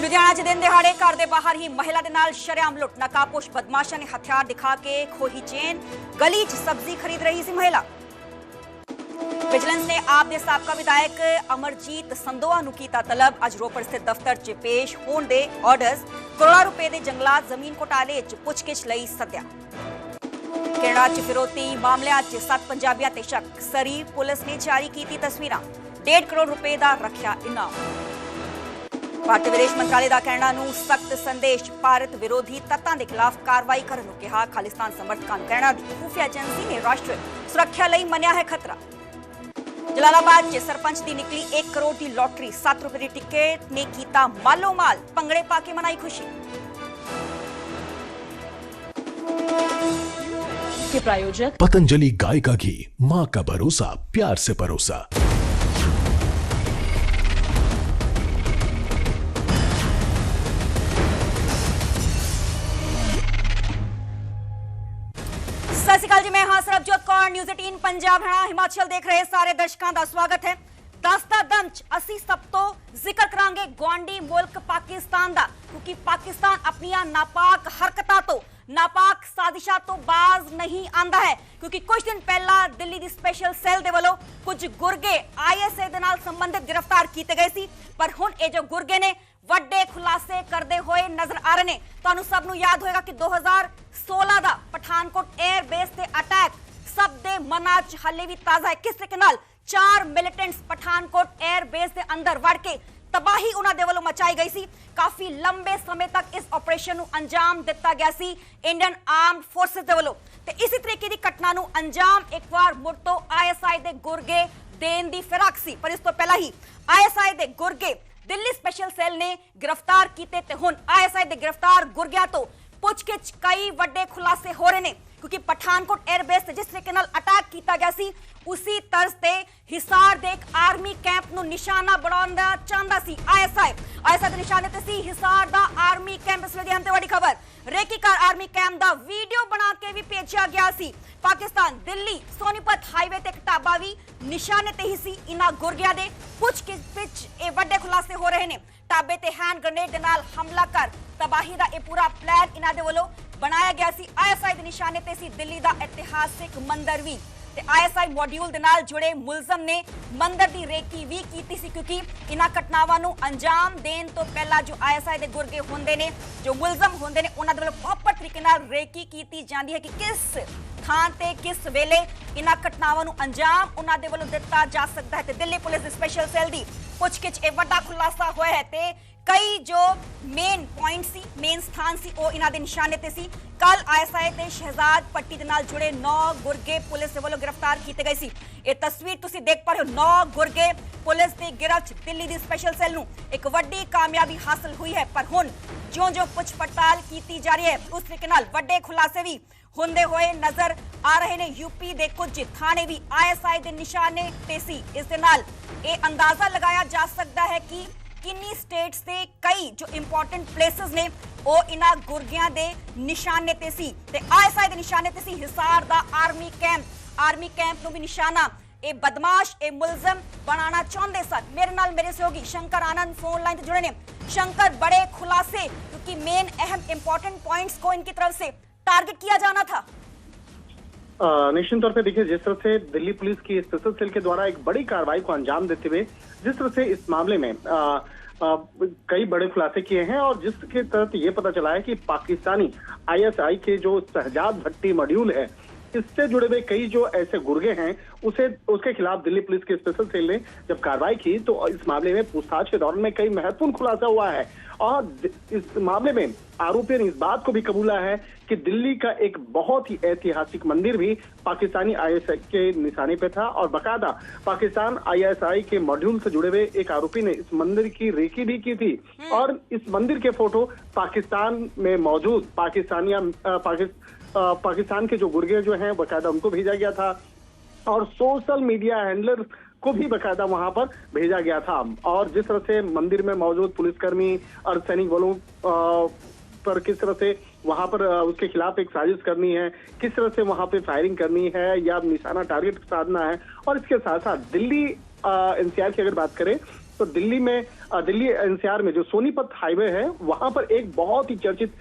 ਲੁਧਿਆਣਾ 'ਚ ਦਿਨ ਦਿਹਾੜੇ ਘਰ ਦੇ ਬਾਹਰ ਹੀ ਮਹਿਲਾ ਦੇ ਨਾਲ ਸ਼ਰੇਆਮ ਲੁੱਟ। ਨਕਾਬਪੋਸ਼ ਬਦਮਾਸ਼ਾਂ ਨੇ ਹਥਿਆਰ ਦਿਖਾ ਕੇ ਖੋਹੀ ਚੇਨ। ਗਲੀ 'ਚ ਸਬਜ਼ੀ ਖਰੀਦ ਰਹੀ ਸੀ ਮਹਿਲਾ। ਵਿਜੀਲੈਂਸ ਨੇ ਆਪ ਦੇ ਸਾਬਕਾ ਵਿਧਾਇਕ ਅਮਰਜੀਤ ਸੰਦੋਆ ਨੂੰ ਕੀਤਾ ਤਲਬ। ਅੱਜ ਰੋਪੜ ਸਥਿਤ ਦਫ਼ਤਰ 'ਚ ਪੇਸ਼ ਹੋਣ ਦੇ ਆਰਡਰਸ। ਕਰੋੜਾਂ ਰੁਪਏ ਦੇ ਜੰਗਲਾਤ ਜ਼ਮੀਨ ਘੁਟਾਲੇ 'ਚ ਪੁੱਛਗਿੱਛ ਲਈ ਸੱਦਿਆ। ਕੈਨੇਡਾ 'ਚ ਫਿਰੌਤੀ ਮਾਮਲਿਆਂ 'ਚ 7 ਪੰਜਾਬੀਆਂ ਤੇ ਸ਼ੱਕ। ਸਰੀ ਪੁਲਿਸ ਨੇ ਜਾਰੀ ਕੀਤੀ ਤਸਵੀਰਾਂ। 1.5 ਕਰੋੜ ਰੁਪਏ ਦਾ ਰੱਖਿਆ ਇਨਾਮ। ਭਾਰਤੀ ਵਿਦੇਸ਼ ਮੰਤਰਾਲੇ ਦਾ ਕੈਨੇਡਾ ਨੂੰ ਸਖਤ ਸੰਦੇਸ਼। ਭਾਰਤ ਵਿਰੋਧੀ ਤੱਤਾਂ ਦੇ ਖਿਲਾਫ ਕਾਰਵਾਈ ਕਰਨ ਨੂੰ ਕਿਹਾ। ਖਾਲਿਸਤਾਨ ਸਮਰਥਕਾਂ ਨੂੰ ਕੈਨੇਡਾ ਦੀ ਖੁਫੀਆ ਏਜੰਸੀ ਨੇ ਰਾਸ਼ਟਰੀ ਸੁਰੱਖਿਆ ਲਈ ਮੰਨਿਆ ਹੈ ਖਤਰਾ। ਜਲਾਲਾਬਾਦ 'ਚ ਸਰਪੰਚ ਦੀ ਨਿਕਲੀ 1 ਕਰੋੜ ਦੀ ਲੋਟਰੀ। 7 ਰੁਪਏ ਦੀ ਟਿਕਟ ਨੇ ਕੀਤਾ ਮਾਲੋ ਮਾਲ। ਭੰਗੜੇ ਪਾ ਕੇ ਮਨਾਈ खुशी। के प्रायोजक पतंजलि गाय का घी, माँ का भरोसा, प्यार से परोसा। ਸਤਿ ਸ਼੍ਰੀ ਅਕਾਲ ਜੀ, ਮੈਂ ਹਾਂ ਸਰਬਜੋਤ ਕੌਰ। ਨਿਊਜ਼ 18 ਪੰਜਾਬ ਹਰਿਆਣਾ ਹਿਮਾਚਲ ਦੇਖ ਰਹੇ ਸਾਰੇ ਦਰਸ਼ਕਾਂ ਦਾ ਸਵਾਗਤ ਹੈ। ਦਸਤਾ ਦਮ 'ਚ ਅਸੀਂ ਸਭ ਤੋਂ ਜ਼ਿਕਰ ਕਰਾਂਗੇ ਗੁਆਂਢੀ ਮੁਲਕ ਪਾਕਿਸਤਾਨ ਦਾ, ਕਿਉਂਕਿ ਪਾਕਿਸਤਾਨ ਆਪਣੀਆਂ ਨਾਪਾਕ ਹਰਕਤਾਂ ਤੋਂ ਨਾਪਾਕ ਸਾਜ਼ਿਸ਼ਾਂ ਤੋਂ ਬਾਜ਼ ਨਹੀਂ ਆਂਦਾ ਹੈ। ਕਿਉਂਕਿ ਕੁਝ ਦਿਨ ਪਹਿਲਾਂ ਦਿੱਲੀ ਦੀ ਸਪੈਸ਼ਲ ਸੈੱਲ ਦੇ ਵੱਲੋਂ ਕੁਝ ਗੁਰਗੇ ISI ਦੇ ਨਾਲ ਸੰਬੰਧਿਤ ਗ੍ਰਿਫਤਾਰ ਕੀਤੇ ਗਏ ਸੀ। ਪਰ ਹੁਣ ਇਹ ਜੋ ਗੁਰਗੇ ਨੇ ਵੱਡੇ ਖੁਲਾਸੇ ਕਰਦੇ ਹੋਏ ਨਜ਼ਰ ਆ ਰਹੇ ਨੇ। ਤੁਹਾਨੂੰ ਸਭ ਨੂੰ ਯਾਦ ਹੋਏਗਾ ਕਿ 2016 ਦਾ ਪਠਾਨਕੋਟ 에ਅਰ ਬੇਸ ਤੇ ਅਟੈਕ ਸਭ ਦੇ ਮਨਾਂ 'ਚ ਹੱਲੇ ਵੀ ਤਾਜ਼ਾ ਹੈ। ਕਿਸ ਤਰੀਕੇ ਨਾਲ 4 ਮਿਲੀਟੈਂਟਸ ਪਠਾਨਕੋਟ 에ਅਰ ਬੇਸ ਦੇ ਅੰਦਰ ਵੜ ਕੇ ਤਬਾਹੀ ਉਹਨਾਂ ਦੇ ਵੱਲੋਂ ਮਚਾਈ ਗਈ ਸੀ। ਕਾਫੀ ਲੰਬੇ ਸਮੇਂ ਤੱਕ ਇਸ ਆਪਰੇਸ਼ਨ ਨੂੰ ਅੰਜਾਮ ਦਿੱਤਾ ਗਿਆ ਸੀ ਇੰਡੀਅਨ ਆਰਮਡ ਫੋਰਸਿਸ ਦੇ ਵੱਲੋਂ। ਤੇ ਇਸੇ ਤਰੀਕੇ ਦੀ ਘਟਨਾ ਨੂੰ ਅੰਜਾਮ ਇੱਕ ਵਾਰ ਮੁੜ ਤੋਂ ISI ਦੇ ਗੁਰਗੇ ਦੇਣ ਦੀ ਫਿਰਾਕ ਸੀ। ਪਰ ਇਸ ਤੋਂ ਪਹਿਲਾਂ ਹੀ ISI ਦੇ ਗੁਰਗੇ ਦਿੱਲੀ ਸਪੈਸ਼ਲ ਸੈੱਲ ਨੇ ਗ੍ਰਿਫਤਾਰ ਕੀਤੇ ਤੇ ਹੁਣ ISI ਦੇ ਗ੍ਰਿਫਤਾਰ ਗੁਰਗਿਆਂ ਤੋਂ ਪੁੱਛਗਿੱਛ ਕਈ ਵੱਡੇ ਖੁਲਾਸੇ ਹੋ ਰਹੇ ਨੇ। ਕਿਉਂਕਿ ਪਠਾਨਕੋਟ 에ਅਰ ਬੇਸ ਤੇ ਜਿਸ ਤਰੀਕੇ ਨਾਲ ਅਟੈਕ ਕੀਤਾ ਗਿਆ ਸੀ, ਉसी ਤਰ੍ਹਾਂ ਤੇ ਹਿਸਾਰ ਦੇ ਇੱਕ ਆਰਮੀ ਕੈਂਪ ਨੂੰ ਨਿਸ਼ਾਨਾ ਬਣਾਉਣਾ ਚਾਹੁੰਦਾ ਸੀ ISI ਦੇ ਨਿਸ਼ਾਨੇ ਤੇ ਸੀ ਹਿਸਾਰ ਦਾ ਆਰਮੀ ਕੈਂਪ। ਇਸ ਵੇਲੇ ਦੀ ਵੱਡੀ ਖਬਰ, ਰੇਕੀਕਾਰ ਆਰਮੀ ਕੈਂਪ ਦਾ ਵੀਡੀਓ ਬਣਾ ਕੇ ਵੀ ਭੇਜਿਆ ਗਿਆ ਸੀ। ਪਾਕਿਸਤਾਨ ਦਿੱਲੀ ਸੋਨੀਪਤ ਹਾਈਵੇ ਤੇ ਇੱਕ ਢਾਬਾ ਵੀ ਨਿਸ਼ਾਨੇ ਤੇ ਹੀ ਸੀ ਇਹਨਾਂ ਗੁਰਗਿਆਂ ਦੇ। ਪੁੱਛਗਿੱਛ ਵਿੱਚ ਇਹ ਵੱਡੇ ਖੁਲਾਸੇ ਹੋ ਰਹੇ ਨੇ। ਢਾਬੇ ਤੇ ਹੈਂਡ ਗ੍ਰੇਨੇਡ ਦੇ ਨਾਲ ਹਮਲਾ ਕਰ ਤਬਾਹੀ ਦਾ ਇਹ ਪੂਰਾ ਪਲਾਨ ਇਹਨਾਂ ਦੇ ਵੱਲੋਂ ਬਣਾਇਆ ਗਿਆ ਸੀ। ISI ਦੇ ਨਿਸ਼ਾਨੇ ਤੇ ਸੀ ਦਿੱਲੀ ਦਾ ਇਤਿਹਾਸਿਕ ਮੰਦਿਰ ਵੀ। ਤੇ ISI ਮੋਡਿਊਲ ਦੇ ਨਾਲ ਜੁੜੇ ਮੁਲਜ਼ਮ ਨੇ ਮੰਦਿਰ ਦੀ ਰੇਕੀ ਵੀ ਕੀਤੀ ਸੀ। ਕਿਉਂਕਿ ਇਹਨਾਂ ਘਟਨਾਵਾਂ ਨੂੰ ਅੰਜਾਮ ਦੇਣ ਤੋਂ ਪਹਿਲਾਂ ਜੋ ISI ਦੇ ਗੁਰਗੇ ਹੁੰਦੇ ਨੇ, ਜੋ ਮੁਲਜ਼ਮ ਹੁੰਦੇ ਨੇ, ਉਹਨਾਂ ਦੇ ਵੱਲੋਂ ਪ੍ਰੋਪਰ ਤਰੀਕੇ ਨਾਲ ਰੇਕੀ ਕੀਤੀ ਜਾਂਦੀ ਹੈ ਕਿ ਕਿਸ ਥਾਂ ਤੇ ਕਿਸ ਵੇਲੇ ਇਹਨਾਂ ਘਟਨਾਵਾਂ ਨੂੰ ਅੰਜਾਮ ਉਹਨਾਂ ਦੇ ਵੱਲੋਂ ਦਿੱਤਾ ਜਾ ਸਕਦਾ ਹੈ। ਤੇ ਦਿੱਲੀ ਪੁਲਿਸ ਦੀ ਸਪੈਸ਼ਲ ਸੈੱਲ ਦੀ ਪੁੱਛਗਿੱਛ ਇਹ ਵੱਡਾ ਖੁਲਾਸਾ ਹੋਇਆ ਹੈ ਤੇ ਕਈ ਜੋ ਮੇਨ ਪੁਆਇੰਟ ਸੀ, ਮੇਨ ਸਥਾਨ ਸੀ, ਉਹ ਇਹਨਾਂ ਦੇ ਨਿਸ਼ਾਨੇ ਤੇ ਸੀ। ਕੱਲ ISI ਤੇ ਸ਼ਹਿਜ਼ਾਦ ਪੱਟੀ ਦੇ ਨਾਲ ਜੁੜੇ 9 ਗੁਰਗੇ ਪੁਲਿਸ ਦੇ ਵੱਲੋਂ ਗ੍ਰਿਫਤਾਰ ਕੀਤੇ ਗਏ ਸੀ। ਇਹ ਤਸਵੀਰ ਤੁਸੀਂ ਦੇਖ ਪਾ ਰਹੇ ਹੋ। 9 ਗੁਰਗੇ ਪੁਲਿਸ ਦੀ ਗਿਰਫਤ। ਦਿੱਲੀ ਦੀ ਸਪੈਸ਼ਲ ਸੈੱਲ ਨੂੰ ਇੱਕ ਵੱਡੀ ਕਾਮਯਾਬੀ ਹਾਸਲ ਹੋਈ ਹੈ। ਪਰ ਹੁਣ ਜਿਉਂ-ਜਿਉਂ ਪੁੱਛ ਪੜਤਾਲ ਕੀਤੀ ਜਾ ਰਹੀ ਹੈ, ਉਸ ਤਰੀਕੇ ਨਾਲ ਵੱਡੇ ਖੁਲਾਸੇ ਵੀ ਹੁੰਦੇ ਹੋਏ ਨਜ਼ਰ ਆ ਰਹੇ ਨੇ। यूपी ਦੇ ਕੁਝ ਥਾਣੇ ਵੀ ISI ਦੇ ਨਿਸ਼ਾਨੇ ਤੇ ਸੀ। ਇਸ ਦੇ ਨਾਲ ਇਹ ਅੰਦਾਜ਼ਾ ਲਗਾਇਆ ਜਾ ਸਕਦਾ ਹੈ ਕਿ ਕਿੰਨੀ ਸਟੇਟਸ ਤੇ ਕਈ ਜੋ ਇੰਪੋਰਟੈਂਟ ਪਲੇਸਸ ਨੇ ਉਹ ਇਹਨਾਂ ਗੁਰਗਿਆਂ ਦੇ ਨਿਸ਼ਾਨੇ ਤੇ ਸੀ। ਤੇ ISI ਦੇ ਨਿਸ਼ਾਨੇ ਤੇ ਸੀ ਹਿਸਾਰ ਦਾ ਆਰਮੀ ਕੈਂਪ ਨੂੰ ਵੀ ਨਿਸ਼ਾਨਾ ਇਹ ਬਦਮਾਸ਼ ਇਹ ਮੁਲਜ਼ਮ बनाना चाहते सन। मेरे नाल मेरे सहयोगी शंकर आनंद फोन लाइन जुड़े ने। शंकर, बड़े खुलासे, क्योंकि मेन अहम इंपॉर्टेंट पॉइंट्स को इनकी तरफ से टारगेट किया जाना था। निश्चित तौर पे देखिए, जिस तरह से दिल्ली पुलिस की स्पेशल सेल के द्वारा एक बड़ी कार्रवाई को अंजाम देते हुए जिस तरह से इस मामले में कई बड़े खुलासे किए हैं और जिसके तहत ये पता चला है कि पाकिस्तानी ISI के जो शहजाद भट्टी मॉड्यूल है, इससे जुड़े हुए कई जो ऐसे गुर्गे हैं उसके खिलाफ दिल्ली पुलिस के स्पेशल सेल ने जब कार्रवाई की तो इस मामले में पूछताछ के दौरान में कई महत्वपूर्ण खुलासा हुआ है। और इस मामले में आरोपी ने इस बात को भी कबूला है कि दिल्ली का एक बहुत ही ऐतिहासिक मंदिर भी पाकिस्तानी ISI के निशाने पे था और बाकायदा पाकिस्तान ISI के मॉड्यूल से जुड़े हुए एक आरोपी ने इस मंदिर की रेकी भी की थी। और इस मंदिर के फोटो पाकिस्तान में मौजूद पाकिस्तान के जो गुर्गे जो हैं बाकायदा उनको भेजा गया था और सोशल मीडिया हैंडलर को भी बाकायदा वहां पर भेजा गया था। और जिस तरह से मंदिर में मौजूद पुलिसकर्मी और सैनिक बलों पर किस तरह से वहां पर उसके खिलाफ एक साजिश करनी है, किस तरह से वहां पे फायरिंग करनी है या निशाना टारगेट साधना है। और इसके साथ साथ दिल्ली NCR की अगर बात करें तो दिल्ली में दिल्ली एनसीआर में जो सोनीपत हाईवे है वहां पर एक बहुत ही चर्चित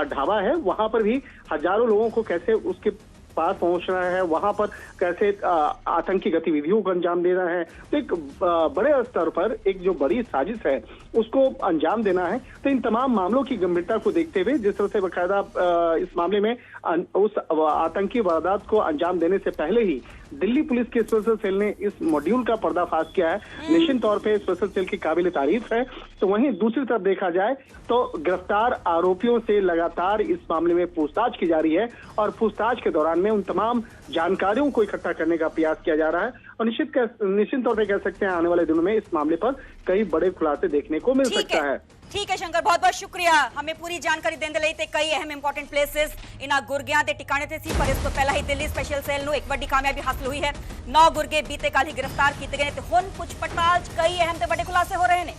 ढाबा है, वहां पर भी हजारों लोगों को कैसे उसके पास पहुंच रहा है, वहां पर कैसे आतंकी गतिविधियों को अंजाम दे रहा है। तो एक बड़े स्तर पर एक जो बड़ी साजिश है उसको अंजाम देना है। तो इन तमाम मामलों की गंभीरता को देखते हुए जिस तरह से बाकायदा इस मामले में उस आतंकी वारदात को अंजाम देने से पहले ही दिल्ली पुलिस के स्पेशल सेल ने इस मॉड्यूल का पर्दाफाश किया है, निश्चित तौर पे स्पेशल सेल की काबिल तारीफ है। तो वहीं दूसरी तरफ देखा जाए तो गिरफ्तार आरोपियों से लगातार इस मामले में पूछताछ की जा रही है और पूछताछ के दौरान में उन तमाम जानकारियों को इकट्ठा करने का प्रयास किया जा रहा है और निश्चित तौर पे कह सकते हैं आने वाले दिनों में इस मामले पर कई बड़े खुलासे देखने को मिल सकता है। ठीक है शंकर, बहुत बहुत शुक्रिया हमें पूरी जानकारी देने ਲਈ ਤੇ ਕਈ ਅਹਿਮ ਇੰਪੋਰਟੈਂਟ ਪਲੇਸਿਸ ਇਹਨਾਂ ਗੁਰਗਿਆਂ ਦੇ ਟਿਕਾਣੇ ਤੇ ਸੀ। ਪਰ ਇਸ ਤੋਂ ਪਹਿਲਾਂ ਹੀ ਦਿੱਲੀ ਸਪੈਸ਼ਲ ਸੈੱਲ ਨੂੰ ਇੱਕ ਵੱਡੀ ਕਾਮਯਾਬੀ ਹਾਸਲ ਹੋਈ ਹੈ। 9 ਗੁਰਗੇ ਬੀਤੇ ਕੱਲ ਹੀ ਗ੍ਰਿਫਤਾਰ ਕੀਤੇ ਗਏ ਨੇ ਤੇ ਹੁਣ ਪੁੱਛ ਪੜਤਾਲ 'ਚ ਕਈ ਅਹਿਮ ਤੇ ਵੱਡੇ ਖੁਲਾਸੇ ਹੋ ਰਹੇ ਨੇ।